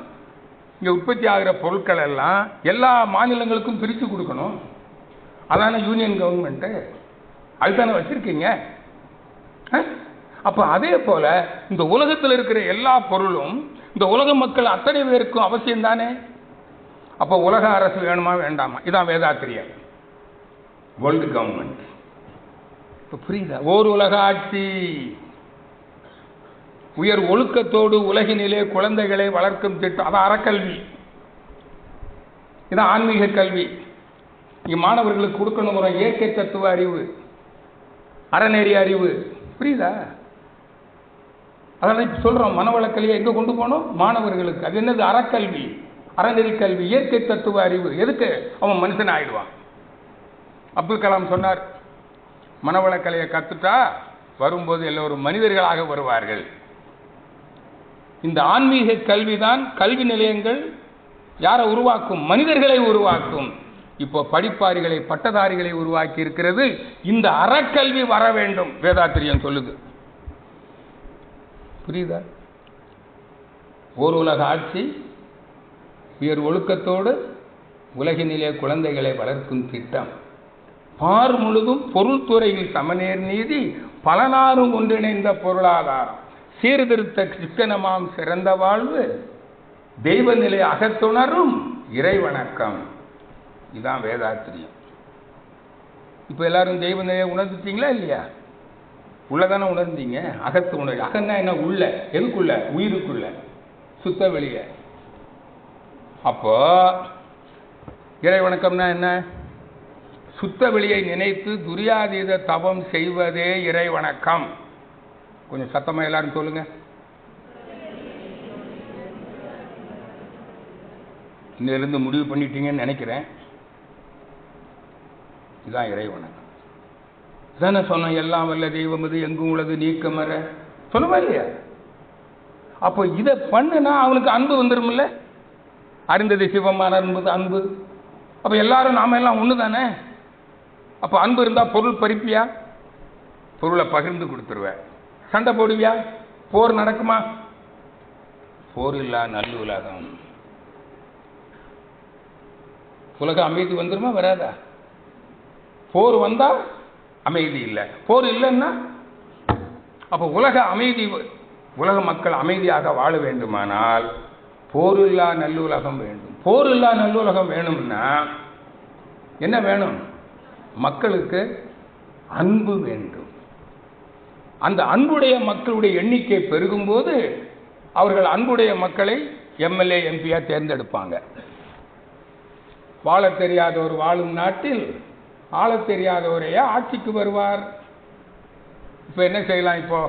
இங்க உற்பத்தி ஆகிற பொருட்கள் எல்லாம் எல்லா மாநிலங்களுக்கும் பிரித்து கொடுக்கணும். அதான யூனியன் கவர்மெண்ட். அதுதானே வச்சிருக்கீங்க. அப்ப அதே போல இந்த உலகத்தில் இருக்கிற எல்லா பொருளும் இந்த உலக மக்கள் அத்தனை பேருக்கும் அவசியம் தானே. அப்ப உலக அரசு வேணுமா வேண்டாமா? இதான் வேதாத்திரியம், வேர்ல்டு கவர்மெண்ட். புரியுதா? ஓர் உலக ஆட்சி. உயர் ஒழுக்கத்தோடு உலகினிலே குழந்தைகளை வளர்க்கும் திட்டம். அதான் அறக்கல்வி, இதான் ஆன்மீக கல்வி. இங்க மாணவர்களுக்கு கொடுக்கணும் ஒரு இயற்கை தத்துவ அறிவு, அறநெறி அறிவு. புரியுதா? அதெல்லாம் சொல்றோம். மனவளக்கல்வியை எங்க கொண்டு போனோம்? மாணவர்களுக்கு. அது என்னது? அறக்கல்வி, அறநெறி கல்வி, இயற்கை தத்துவ அறிவு. எதுக்கு? அவன் மனுஷன் ஆயிடுவான். அப்துல் கலாம் சொன்னார், மனவளக்கலையை கத்துட்டா வரும்போது எல்லோரும் மனிதர்களாக வருவார்கள். இந்த ஆன்மீக கல்விதான் கல்வி நிலையங்கள் யாரை உருவாக்கும்? மனிதர்களை உருவாக்கும். இப்போ படிப்பாரிகளை பட்டதாரிகளை உருவாக்கி இருக்கிறது. இந்த அறக்கல்வி வர வேண்டும், வேதாத்திரியம் சொல்லுது. புரியுதா? ஓர் உலக ஆட்சி, உயர் ஒழுக்கத்தோடு உலகினிலே குழந்தைகளை வளர்க்கும் திட்டம். பார் முழுதும் பொருள்துறையில் சமநேர் நீதி, பலனாரும் ஒன்றிணைந்த பொருளாதாரம், சீர்திருத்த சிக்கனமாம் சிறந்த வாழ்வு, தெய்வ நிலை அகத்துணரும் இறைவணக்கம். இதுதான் வேதாத்திரியம். இப்ப எல்லாரும் தெய்வ நிலையை உணர்ந்துட்டீங்களா இல்லையா? உள்ளதானே உணர்ந்தீங்க. அகத்து உணர்வு. அகன்னா என்ன? உள்ள. எதுக்குள்ள? உயிருக்குள்ள, சுத்த வெளிய. அப்போ இறைவணக்கம்னா என்ன? சுத்த வெளியை நினைத்து துரியாதீத தவம் செய்வதே இறைவணக்கம். கொஞ்சம் சத்தமா எல்லாரும் சொல்லுங்க. இன்னிலிருந்து முடிவு பண்ணிட்டீங்கன்னு நினைக்கிறேன். இதுதான் இறைவணக்கம். தானே சொன்ன, எல்லாம் வல்ல தெய்வம் இது எங்கும் உள்ளது நீக்கமர சொல்லுவா இல்லையா? அப்போ இதை பண்ணுனா அவனுக்கு அன்பு வந்துருமில்ல. அறிந்தது சிவமான அன்பு. அப்ப எல்லாரும் நாம எல்லாம் ஒண்ணு தானே. அப்ப அன்பு இருந்தா பொருள் பறிப்பியா? பொருளை பகிர்ந்து கொடுத்துருவ. சண்டை போடுவியா? போர் நடக்குமா? போர் இல்லா நல்ல உலகம். உலக அமைதி வந்துருமா வராதா? போர் வந்தா அமைதி இல்லை, போர் இல்லைன்னா அப்ப உலக அமைதி, உலக மக்கள் அமைதியாக வாழ வேண்டுமானால் போர் இல்லா நல்லுலகம் வேண்டும். போர் இல்லா நல்லுலகம் வேணும்னா என்ன வேணும்? மக்களுக்கு அன்பு வேண்டும். அந்த அன்புடைய மக்களுடைய எண்ணிக்கை பெருகும் போது அவர்கள் அன்புடைய மக்களை எம்எல்ஏ எம்பியா தேர்ந்தெடுப்பாங்க. வாழ தெரியாதவர் வாழும் நாட்டில் ஆள தெரியாதவரையே ஆட்சிக்கு வருவார். இப்ப என்ன செய்யலாம்? இப்போ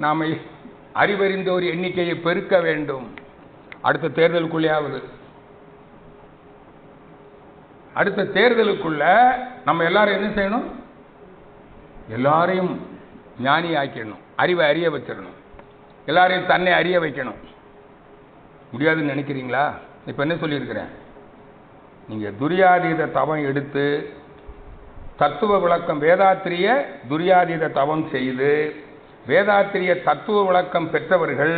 நாம அறிவறிந்த ஒரு எண்ணிக்கையை பெருக்க வேண்டும். அடுத்த தேர்தலுக்குள்ளேயாவது, அடுத்த தேர்தலுக்குள்ள நம்ம எல்லாரும் என்ன செய்யணும்? எல்லாரையும் ஞானி ஆக்கிடணும், அறிவை அறிய வச்சிடணும், எல்லாரையும் தன்னை அறிய வைக்கணும். முடியாதுன்னு நினைக்கிறீங்களா? இப்ப என்ன சொல்லியிருக்கிறேன்? நீங்க துரியாதீத தவம் எடுத்து தத்துவ விளக்கம், வேதாத்திரிய துரியாதீத தவம் செய்து வேதாத்திரிய தத்துவ விளக்கம் பெற்றவர்கள்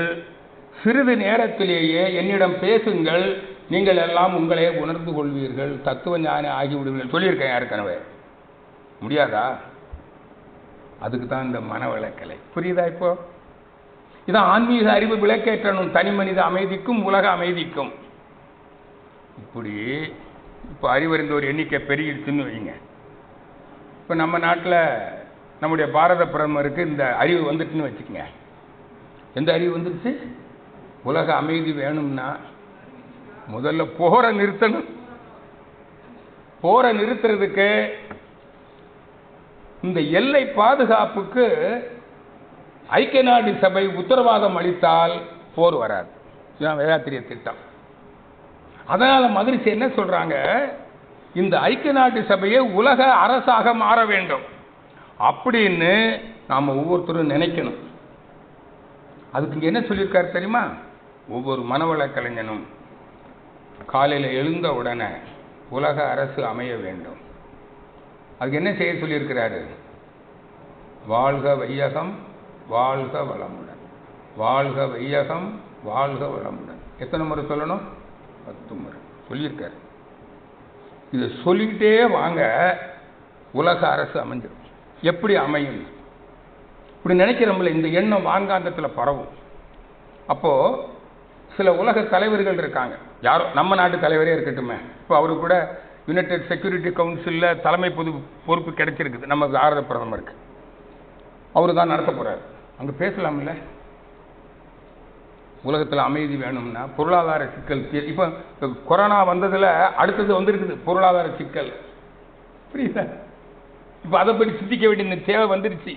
சிறிது நேரத்திலேயே என்னிடம் பேசுங்கள், நீங்கள் எல்லாம் உங்களே உணர்ந்து கொள்வீர்கள், தத்துவ ஞானி ஆகிவிடுவீர்கள் சொல்லியிருக்கேன் ஏற்கனவே. முடியாதா? அதுக்கு தான் இந்த மன விளக்கலை. புரியுதா? இப்போ இதான் ஆன்மீக அறிவு விளக்கேற்றணும், தனி மனித அமைதிக்கும் உலக அமைதிக்கும். இப்படி இப்போ அறிவறிந்த ஒரு எண்ணிக்கை பெருகிடுச்சுன்னு வைங்க. இப்போ நம்ம நாட்டில் நம்முடைய பாரத பிரதமருக்கு இந்த அறிவு வந்துட்டுன்னு வச்சுக்கோங்க. எந்த அறிவு வந்துருச்சு? உலக அமைதி வேணும்னா முதல்ல போரை நிறுத்தணும். போரை நிறுத்துறதுக்கு இந்த எல்லை பாதுகாப்புக்கு ஐக்கிய நாடு சபை உத்தரவாதம் அளித்தால் போர் வராது. இதுதான் வேதாத்திரிய திட்டம். அதனால மகிழ்ச்சி என்ன சொல்றாங்க? இந்த ஐக்கிய நாட்டு சபையை உலக அரசாக மாற வேண்டும் அப்படின்னு நாம ஒவ்வொருத்தரும் நினைக்கணும். அதுக்கு இங்க என்ன சொல்லியிருக்காரு தெரியுமா? ஒவ்வொரு மனவள கலைஞனும் காலையில் எழுந்த உடனே உலக அரசு அமைய வேண்டும். அதுக்கு என்ன செய்ய சொல்லியிருக்கிறாரு? வாழ்க வையகம் வாழ்க வளமுடன், வாழ்க வையகம் வாழ்க வளமுடன். எத்தனை முறை சொல்லணும்? 10 முறை சொல்லியிருக்காரு. இதை சொல்லிக்கிட்டே வாங்க, உலக அரசு அமைஞ்சிடும். எப்படி அமையும்? இப்படி நினைக்கிறோம்ல, இந்த எண்ணம் வான்காந்தத்தில் பரவும். அப்போ சில உலக தலைவர்கள் இருக்காங்க, யாரோ நம்ம நாட்டு தலைவரே இருக்கட்டுமே. இப்போ அவரு கூட யுனைடெட் செக்யூரிட்டி கவுன்சிலில் தலைமை பொறுப்பு கிடைச்சிருக்குது நம்ம பாரத பிரதமருக்கு. அவரு தான் நடத்த போறாரு. அங்கே பேசலாம்ல, உலகத்தில் அமைதி வேணும்னா பொருளாதார சிக்கல். இப்போ கொரோனா வந்ததில் அடுத்தது வந்திருக்குது பொருளாதார சிக்கல். புரியுதா? இப்போ அதை பற்றி சிந்திக்க வேண்டிய தேவை வந்துருச்சு.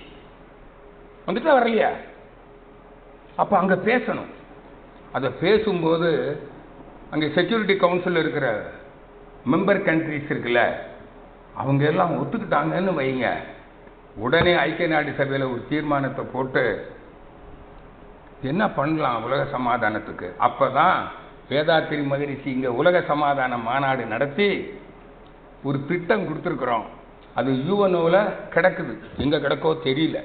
வந்துட்டா வரலையா? அப்போ அங்கே பேசணும். அதை பேசும்போது அங்கே செக்யூரிட்டி கவுன்சில் இருக்கிற மெம்பர் கண்ட்ரிஸ் இருக்குல்ல, அவங்க எல்லாம் ஒத்துக்கிட்டாங்கன்னு வைங்க, உடனே ஐக்கிய நாடு சபையில் ஒரு தீர்மானத்தை போட்டு என்ன பண்ணலாம் உலக சமாதானத்துக்கு. அப்பதான் வேதாத்திரி மகரிஷி இங்க உலக சமாதான மாநாடு நடத்தி ஒரு திட்டம் கொடுத்துருக்குறோம். அது யூஎன்ஓல கிடக்குது, எங்க கிடக்கோ தெரியல.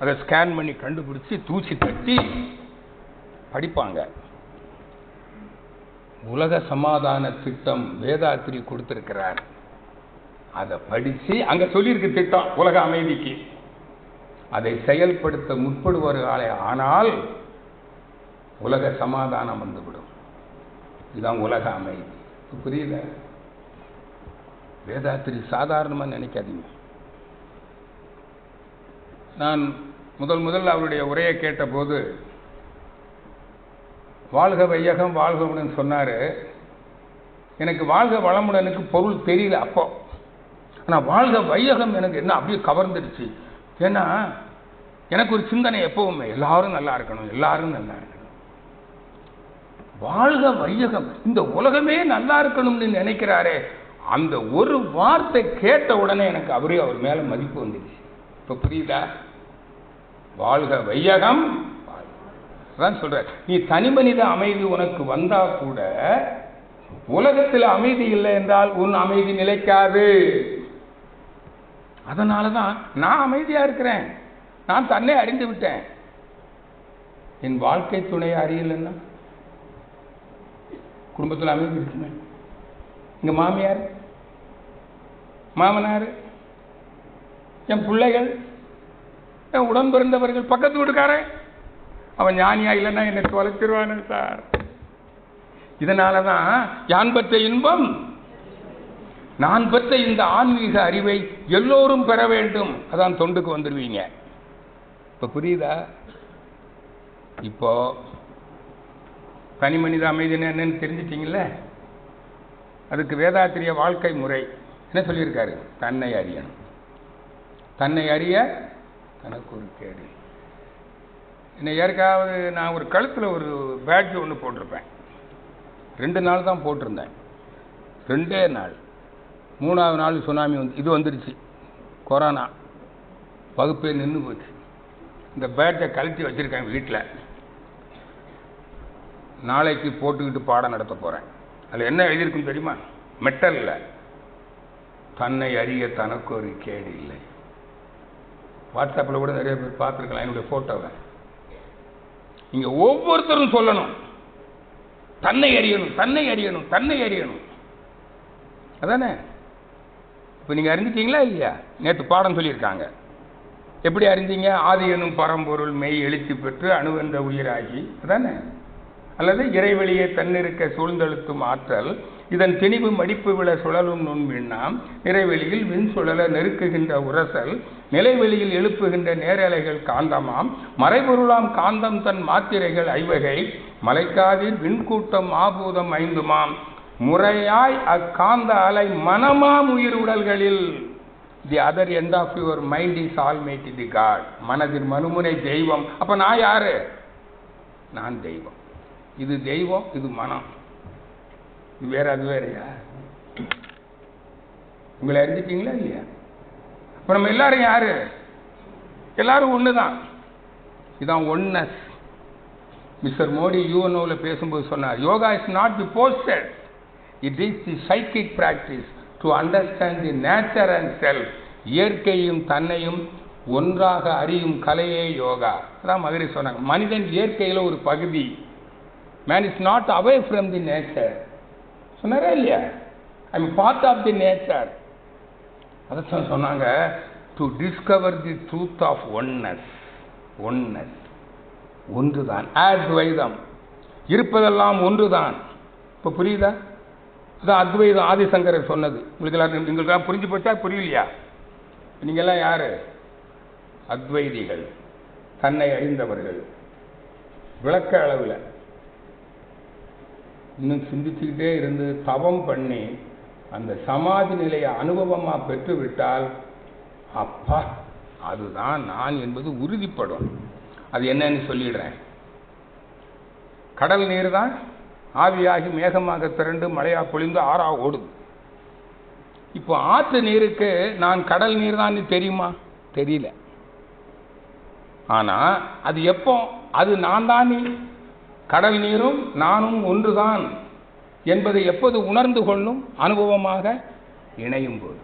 அதை ஸ்கேன் பண்ணி கண்டுபிடிச்சு தூசி தட்டி படிப்பாங்க. உலக சமாதான திட்டம் வேதாத்திரி கொடுத்திருக்கிறார். அதை படிச்சு அங்க சொல்லியிருக்கு திட்டம் உலக அமைதிக்கு. அதை செயல்படுத்த முற்படுவார்களே ஆனால் உலக சமாதானம் வந்துவிடும். இதுதான் உலக அமைதி. புரியல? வேதாத்திரி சாதாரணமா நினைக்காதீங்க. நான் முதல் அவருடைய உரையை கேட்டபோது வாழ்க வையகம் வாழ்க வளமுடன் சொன்னாரு. எனக்கு வாழ்க வளமுடனுக்கு பொருள் தெரியல அப்போ. ஆனா வாழ்க வையகம் எனக்கு என்ன அப்படியே கவர்ந்துடுச்சு. ஏன்னா எனக்கு ஒரு சிந்தனை எப்பவுமே எல்லாரும் நல்லா இருக்கணும், எல்லாரும் நல்லா இருக்கணும். வாழ்க வையகம், இந்த உலகமே நல்லா இருக்கணும்னு நினைக்கிறாரே, அந்த ஒரு வார்த்தை கேட்ட உடனே எனக்கு அவர் மேல மதிப்பு வந்துடுச்சு. இப்ப புரியுதா? வாழ்க வையகம் தான் சொல்ற. நீ தனி மனித அமைதி உனக்கு வந்தா கூட உலகத்தில் அமைதி இல்லை என்றால் உன் அமைதி நிலைக்காது. அதனாலதான் நான் அமைதியா இருக்கிறேன். நான் தன்னை அறிந்து விட்டேன். என் வாழ்க்கை துணையை அறியலன்னா குடும்பத்தில் அமைதி இருக்குமே. இங்க மாமியார், மாமனார், என் பிள்ளைகள், என் உடன் பிறந்தவர்கள், பக்கத்து வீட்டுக்காரன், அவன் ஞானியா இல்லைன்னா என்னை தொலைச்சிருவானு சார். இதனாலதான் யான் பெற்ற இன்பம் நான் பெற்ற இந்த ஆன்மீக அறிவை எல்லோரும் பெற வேண்டும். அதான் தொண்டுக்கு வந்துடுவீங்க. இப்ப புரியுதா? இப்போ தனி மனித அமைதி என்னன்னு தெரிஞ்சிட்டீங்கல்ல? அதுக்கு வேதாத்திரிய வாழ்க்கை முறை என்ன சொல்லியிருக்காரு? தன்னை அறியணும். தன்னை அறிய தனக்கு ஒரு கேடு. என்ன ஏற்காவது நான் ஒரு கழுத்தில் ஒரு பேட்ஜ் ஒன்று போட்டிருப்பேன். 2 நாள் தான் போட்டிருந்தேன். 2 நாள். 3ஆவது நாள் சுனாமி இது வந்துருச்சு, கொரோனா. வகுப்பே நின்று போச்சு. இந்த பேட்டை கழட்டி வச்சிருக்கேன் வீட்டில். நாளைக்கு போட்டுக்கிட்டு பாடம் நடத்த போகிறேன். அதில் என்ன எழுதியிருக்குன்னு தெரியுமா? மெட்டலில், தன்னை அறிய தனக்கு ஒரு கேடு இல்லை. வாட்ஸ்அப்பில் கூட நிறைய பேர் பார்த்துருக்கலாம் என்னுடைய ஃபோட்டோவை. இங்கே ஒவ்வொருத்தரும் சொல்லணும், தன்னை அறியணும், தன்னை அறியணும், தன்னை அறியணும். அதானே? இப்போ நீங்கள் அறிஞ்சிட்டீங்களா இல்லையா? நேற்று பாடம் சொல்லியிருக்காங்க. எப்படி அறிஞ்சீங்க? ஆதி எனும் பரம்பொருள் மெய் எழுச்சி பெற்று அணுவென்ற உயிராகி, அதானே? அல்லது இறைவெளியை தன்னிருக்க சூழ்ந்தெழுத்தும் ஆற்றல், இதன் திணிவு மடிப்பு விழ சுழலும் நுண்மின்னாம், நிறைவெளியில் விண் சுழல நெருக்குகின்ற உரசல், நிலைவெளியில் எழுப்புகின்ற நேரலைகள் காந்தமாம், மறைபொருளாம் காந்தம் தன் மாத்திரைகள் ஐவகை, மலைக்காதில் விண்கூட்டம் ஆபூதம் 5மாம், முறையாய் அக்காந்த அலை மனமாம் உயிர் உடல்களில். The other end of your mind is almighty the god. மனதின் மனுமுனை தெய்வம். அப்ப நான் யாரு? நான் தெய்வம். இது தெய்வம், இது மனம். இது வேற, அது வேறையா? உங்களை அறிஞ்சிட்டீங்களா இல்லையா? இப்ப நம்ம எல்லாரும் யாரு? எல்லாரும் ஒண்ணுதான். இதுதான் ஒன்னஸ். மிஸ்டர் மோடி யூஎன்ஓல பேசும்போது சொன்னார், yoga is not the poster, it is the psychic practice to understand the nature and self. இயற்கையும் தன்னையும் ஒன்றாக அறியும் கலையே யோகா. அதான் மகரி சொன்னாங்க. மனிதன் இயற்கையில ஒரு பகுதி. Man is not away from the nature. சொன்னாரா இல்லையா? I am part of the nature. அதான் சொன்னாங்க, to discover the truth of oneness. Oneness, ஒன்றுதான். அத்வைதம், இருப்பதெல்லாம் ஒன்றுதான். இப்போ புரியுதா? அதான் அத்வைதம் ஆதிசங்கரர் சொன்னது. உங்களுக்கு புரிஞ்சு போச்சா? புரியலையா? நீங்கெல்லாம் யாரு? அத்வைதிகள், தன்னை அறிந்தவர்கள். விளக்க அளவில் இன்னும் சிந்திச்சுக்கிட்டே இருந்து தவம் பண்ணி அந்த சமாதி நிலையை அனுபவமா பெற்றுவிட்டால் அப்பா அதுதான் நான் என்பது உறுதிப்படும். அது என்னன்னு சொல்லிடுறேன். கடல் நீர் தான் ஆவியாகி மேகமாக திரண்டு மழையா பொழிந்து ஆறா ஓடுது. இப்போ ஆற்று நீருக்கு நான் கடல் நீர் தான் தெரியுமா? தெரியல. ஆனா அது எப்போ அது நான் தான், நீ கடல் நீரும் நானும் ஒன்றுதான் என்பதை எப்போது உணர்ந்து கொள்ளும்? அனுபவமாக இணையும் போது.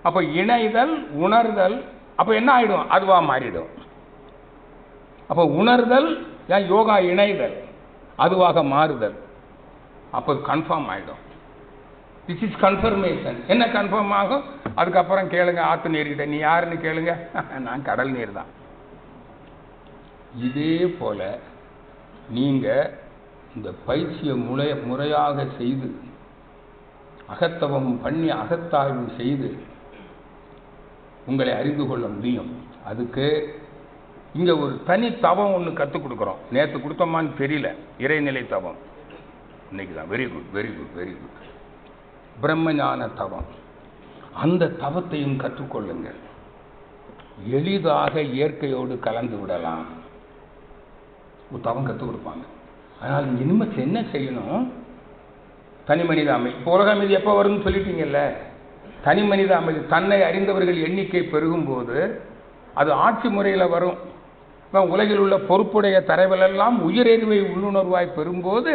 அப்ப இணைதல், உணர்தல், அப்ப என்ன ஆயிடும்? அதுவா மாறிடும். அப்ப உணர்தல், யோகா இணைதல், அதுவாக மாறுதல், அப்போ கன்ஃபார்ம் ஆயிடும். This is confirmation. என்ன கன்ஃபார்ம் ஆகும்? அதுக்கப்புறம் கேளுங்க ஆற்று நீர்கிட்ட, நீ யாருன்னு கேளுங்க, நான் கடல் நீர் தான். இதே போல நீங்க இந்த பயிற்சியை முறையாக செய்து அகத்தவம் பண்ணி அகத்தாய்வு செய்து உங்களை அறிந்து கொள்ள முடியும். அதுக்கு இங்க ஒரு தனி தவம் ஒன்று கற்றுக் கொடுக்குறோம். நேற்று கொடுத்தோமான்னு தெரியல. இறைநிலை தவம் இன்னைக்கு தான். Very good, very good, very good. பிரம்மஞான தவம். அந்த தவத்தையும் கற்றுக்கொள்ளுங்கள். எளிதாக இயற்கையோடு கலந்து விடலாம். ஒரு தவம் கற்றுக் கொடுப்பாங்க. ஆனால் இனிமேல் என்ன செய்யணும்? தனி மனித அமைதி. இப்போ உலக அமைதி எப்போ வரும்னு சொல்லிட்டீங்கல்ல. தனி மனித அமைதி, தன்னை அறிந்தவர்கள் எண்ணிக்கை பெருகும் போது அது ஆட்சி முறையில் வரும். உலகில் உள்ள பொறுப்புடைய தலைவரெல்லாம் உயிரெறிவை உள்ளுணர்வாய் பெறும்போது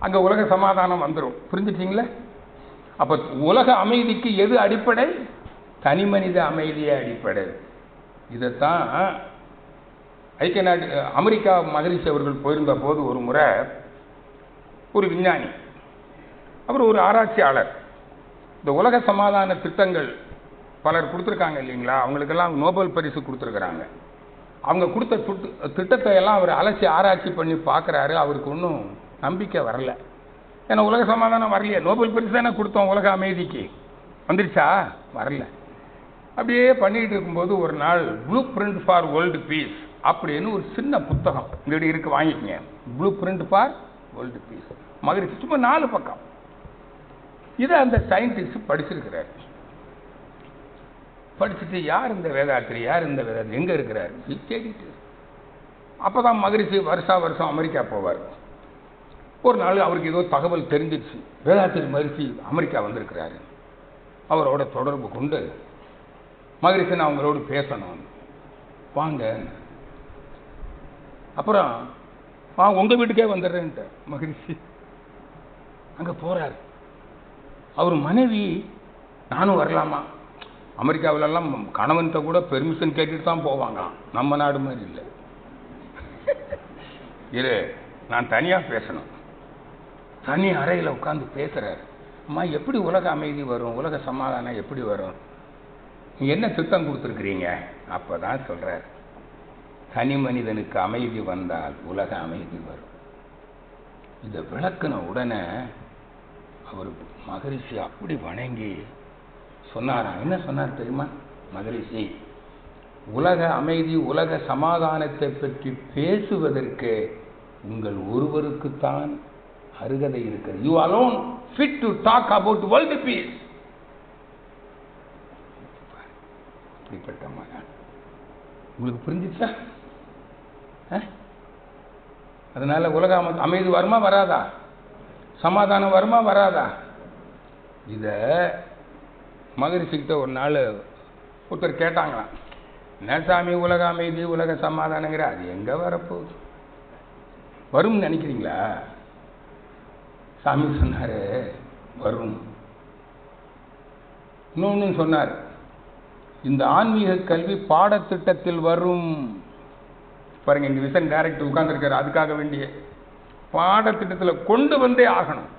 அங்கே உலக சமாதானம் வந்துடும். புரிஞ்சுட்டீங்களா? அப்போ உலக அமைதிக்கு எது அடிப்படை? தனி மனித அமைதியே அடிப்படை. இதைத்தான் ஐக்கிய நாடு அமெரிக்கா மகரிஷி அவர்கள் போயிருந்த போது ஒரு முறை ஒரு விஞ்ஞானி, அவர் ஒரு ஆராய்ச்சியாளர், இந்த உலக சமாதான திட்டங்கள் பலர் கொடுத்துருக்காங்க இல்லைங்களா, அவங்களுக்கெல்லாம் நோபல் பரிசு கொடுத்துருக்குறாங்க. அவங்க கொடுத்த திட்டத்தை எல்லாம் அவர் அலசி ஆராய்ச்சி பண்ணி பார்க்குறாரு. அவருக்கு ஒன்றும் நம்பிக்கை வரல. ஏன்னா உலக சமாதானம் வரலையே, நோபல் பரிசு தானே கொடுத்தோம், உலக அமைதிக்கு வந்துருச்சா? வரல. அப்படியே பண்ணிகிட்டு இருக்கும்போது ஒரு நாள் blue print for world peace அப்படின்னு ஒரு சின்ன புத்தகம் இங்கே இருக்கு, வாங்கிக்கங்க. Blue print for world peace, Maharishi, சும்மா 4 பக்கம். இதை அந்த சயின்டிஸ்ட் படிச்சிருக்கிறார். படிச்சுட்டு யார் இந்த வேதாத்திரி, யார் இந்த வேதாத்திரி, எங்கே இருக்கிறார் தேடிட்டு. அப்போ தான் மகரிஷி வருஷம் அமெரிக்கா போவார். ஒரு நாள் அவருக்கு ஏதோ தகவல் தெரிஞ்சிச்சு, வேதாத்திரி மகரிஷி அமெரிக்கா வந்திருக்கிறாரு. அவரோட தொடர்பு கொண்டு, மகரிஷி நான் அவங்களோடு பேசணும், வாங்க. அப்புறம் உங்கள் வீட்டுக்கே வந்துடுறேன்ட்டு மகரிஷி அங்கே போகிறார். அவர் மனைவி, நானும் வரலாமா? அமெரிக்காவிலெல்லாம் கணவன்கிட்ட கூட பெர்மிஷன் கேட்டுட்டு தான் போவாங்க, நம்ம நாடு மாதிரி இல்லை. இரு, நான் தனியாக பேசணும். தனி அறையில் உட்காந்து பேசுகிறார். அம்மா, எப்படி உலக அமைதி வரும், உலக சமாதானம் எப்படி வரும், நீங்கள் என்ன திட்டம் கொடுத்துருக்குறீங்க? அப்போ தான் சொல்கிறார், தனி மனிதனுக்கு அமைதி வந்தால் உலக அமைதி வரும். இதை விளக்குன உடனே அவர் மகரிஷி அப்படி வணங்கி சொன்னாராம். என்ன சொன்னார் தெரியுமா மகரிஷி? உலக அமைதி, உலக சமாதானத்தை பற்றி பேசுவதற்கு உங்கள் ஒருவருக்குத்தான் அருகதை இருக்கிறது. You alone fit to talk about world peace. அப்படிப்பட்ட மகன் உங்களுக்கு புரிஞ்சிச்சா? அதனால உலக அமைதி வருமா வராதா? சமாதானம் வருமா வராதா? இத மகரிஷிக்கிட்ட ஒரு நாள் ஒருத்தர் கேட்டாங்களாம், என்ன சாமி உலக அமைதி உலக சமாதானங்கிற, அது எங்க வரப்போகுது, வரும்னு நினைக்கிறீங்களா? சாமி சொன்னாரு, வரும். இன்னொன்னு சொன்னார், இந்த ஆன்மீக கல்வி பாடத்திட்டத்தில் வரும். பாருங்க, இங்க விசன் டைரக்டர் உட்கார்ந்துருக்காரு, அதுக்காக வேண்டிய பாடத்திட்டத்தில் கொண்டு வந்தே ஆகணும்.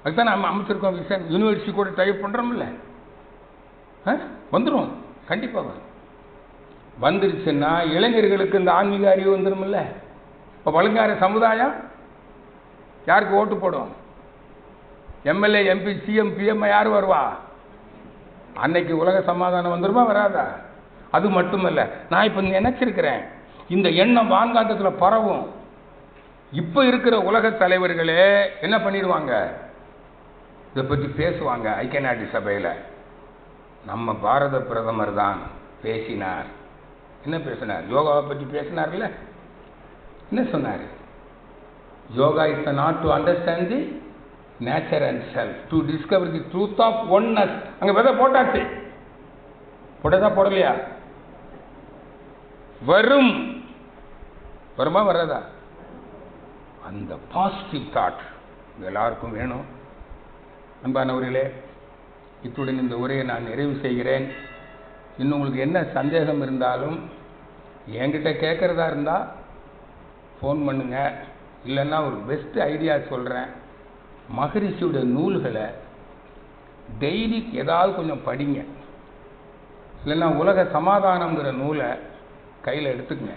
அதுதான் நம்ம அமைச்சிருக்கோம். விசன் யூனிவர்சிட்டி கூட டைப் பண்றோம்ல, வந்துடும், கண்டிப்பா வரும். வந்துருச்சுன்னா இளைஞர்களுக்கு இந்த ஆன்மீக அறிவு வந்துடும்ல. இப்போ பழங்கார சமுதாயம் யாருக்கு ஓட்டு போடும்? எம்எல்ஏ, எம்பி, சிஎம், பிஎம் யார் வருவா? அன்னைக்கு உலக சமாதானம் வந்துருமா வராதா? அது மட்டுமல்ல, நான் இப்ப நினைச்சிருக்கிறேன், இந்த எண்ணம் வான்காந்தத்தில் பரவும். இப்ப இருக்கிற உலக தலைவர்களே என்ன பண்ணிடுவாங்க, இதை பற்றி பேசுவாங்க. ஐக்கிய நாட்டு சபையில் நம்ம பாரத பிரதமர் தான் பேசினார். என்ன பேசினார்? யோகாவை பற்றி பேசினார்ல. என்ன சொன்னார்? Yoga is not to understand the nature and self, to discover the truth of oneness. அங்க விதை போட்டாச்சு, போட்டதா போடலையா? வரும். வருமா வராதா? அந்த பாசிட்டிவ் தாட் எல்லாருக்கும் வேணும். அன்பானவர்களே, இத்துடன் இந்த உரையை நான் நிறைவு செய்கிறேன். இன்னும் உங்களுக்கு என்ன சந்தேகம் இருந்தாலும் என்கிட்ட கேட்குறதா இருந்தால் ஃபோன் பண்ணுங்க. இல்லைன்னா ஒரு பெஸ்ட் ஐடியா சொல்கிறேன், மகரிஷியோட நூல்களை டெய்லி ஏதாவது கொஞ்சம் படிங்க. இல்லைன்னா உலக சமாதானங்கிற நூலை கையில் எடுத்துக்கங்க.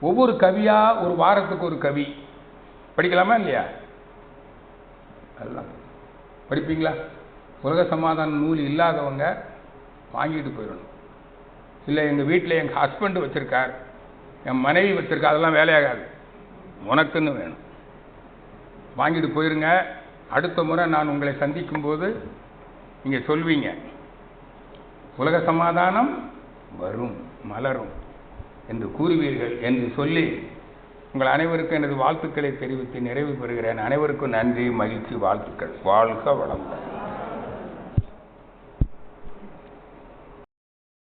ஒவ்வொரு கவியாக ஒரு வாரத்துக்கு ஒரு கவி படிக்கலாமா இல்லையா? அதெல்லாம் படிப்பீங்களா? உலக சமாதான நூல் இல்லாதவங்க வாங்கிட்டு போயிடணும். இல்லை எங்கள் வீட்டில் எங்கள் ஹஸ்பண்ட் வச்சுருக்கார், என் மனைவி வச்சுருக்கா, அதெல்லாம் வேலையாகாது, உனக்குன்னு வேணும். வாங்கிட்டு போயிருங்க. அடுத்த முறை நான் உங்களை சந்திக்கும் போது நீங்கள் சொல்வீங்க, உலக சமாதானம் வரும், மலரும் என்று கூறுவீர்கள் என்று சொல்லி உங்கள் அனைவருக்கும் எனது வாழ்த்துக்களை தெரிவித்து நிறைவு பெறுகிறேன். அனைவருக்கும் நன்றி, மகிழ்ச்சி, வாழ்த்துக்கள். வாழ்க வளமுடன்.